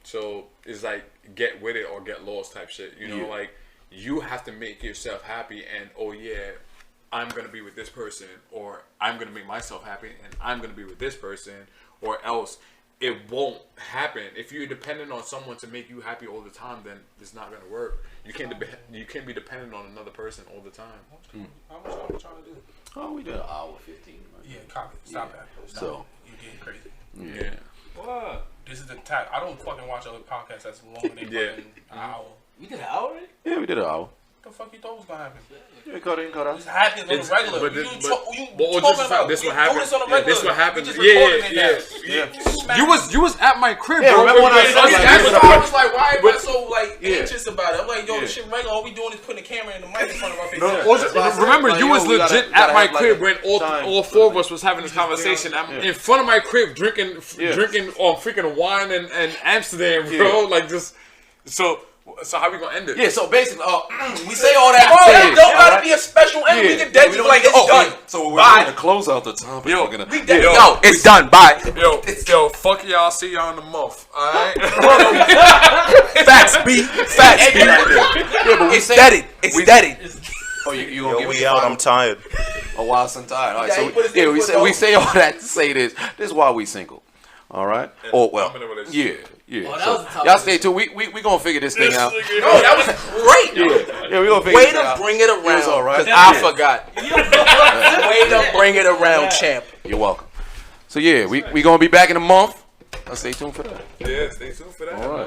So it's like get with it or get lost type shit. You know, like you have to make yourself happy, and oh yeah, I'm gonna be with this person, or I'm gonna make myself happy, and I'm gonna be with this person, or else it won't happen. If you're dependent on someone to make you happy all the time, then it's not gonna work. You can't be dependent on another person all the time. How much are we trying to do? Oh, we did an hour 15. Right? Yeah, copy. Stop that. Stop So- it. You're getting crazy. Yeah. What? This is the tag. I don't fucking watch other podcasts that's longer than fucking an hour. We did an hour already? Yeah, we did an hour. What the fuck you thought was gonna happen? Yeah, cut in, cut out. This happens on the It's- regular. but You this- talking but about this we what do happened. this on the Yeah, regular. this what happened. We just Yeah, recording it yeah, now. yeah. You was at my crib, Yeah, bro. remember when I Yeah, said like, that's this why I is was like, why am I so like Yeah. anxious about it? I'm like, yo, Yeah. this shit regular. All we doing is putting the camera and the mic in front of our face. Also, why I said, remember, like, you yo, was we gotta- legit we gotta at my have, like, crib a when time all four of us was having this conversation. I'm Yeah. in front of my crib drinking Yeah. freaking wine and Amsterdam, bro. Yeah. Like just so how we gonna end it? Yeah, so basically, we say all that. Bro, to that say don't it, gotta alright? be a special end. We Yeah. can dead We you don't like need- it's done. yeah. So we're Bye. gonna close out the topic. Yo, We're gonna, We dead. Yo. Yo, it's done. Bye. Yo, fuck y'all. See y'all in a month. All right. Facts, B. Facts, B. Yeah, but we It's say deaded. It's deaded. Oh, you gonna Yo, give me we the out. final- I'm tired. Oh, wow, I'm tired. All right, Yeah, so he put his we input we on. say all that to say this. This is why we single. All right. Oh well. I'm in a relationship. Yeah. Oh, that So was the topic. y'all stay tuned. We gonna figure this thing out. No, that was great. Yeah, we gonna figure Way this to out. bring it was around. all right. Cause Yeah. I forgot. Way to bring it around, champ. You're welcome. So yeah, we gonna be back in a month. Stay tuned for that. Yeah, stay tuned for that. All right.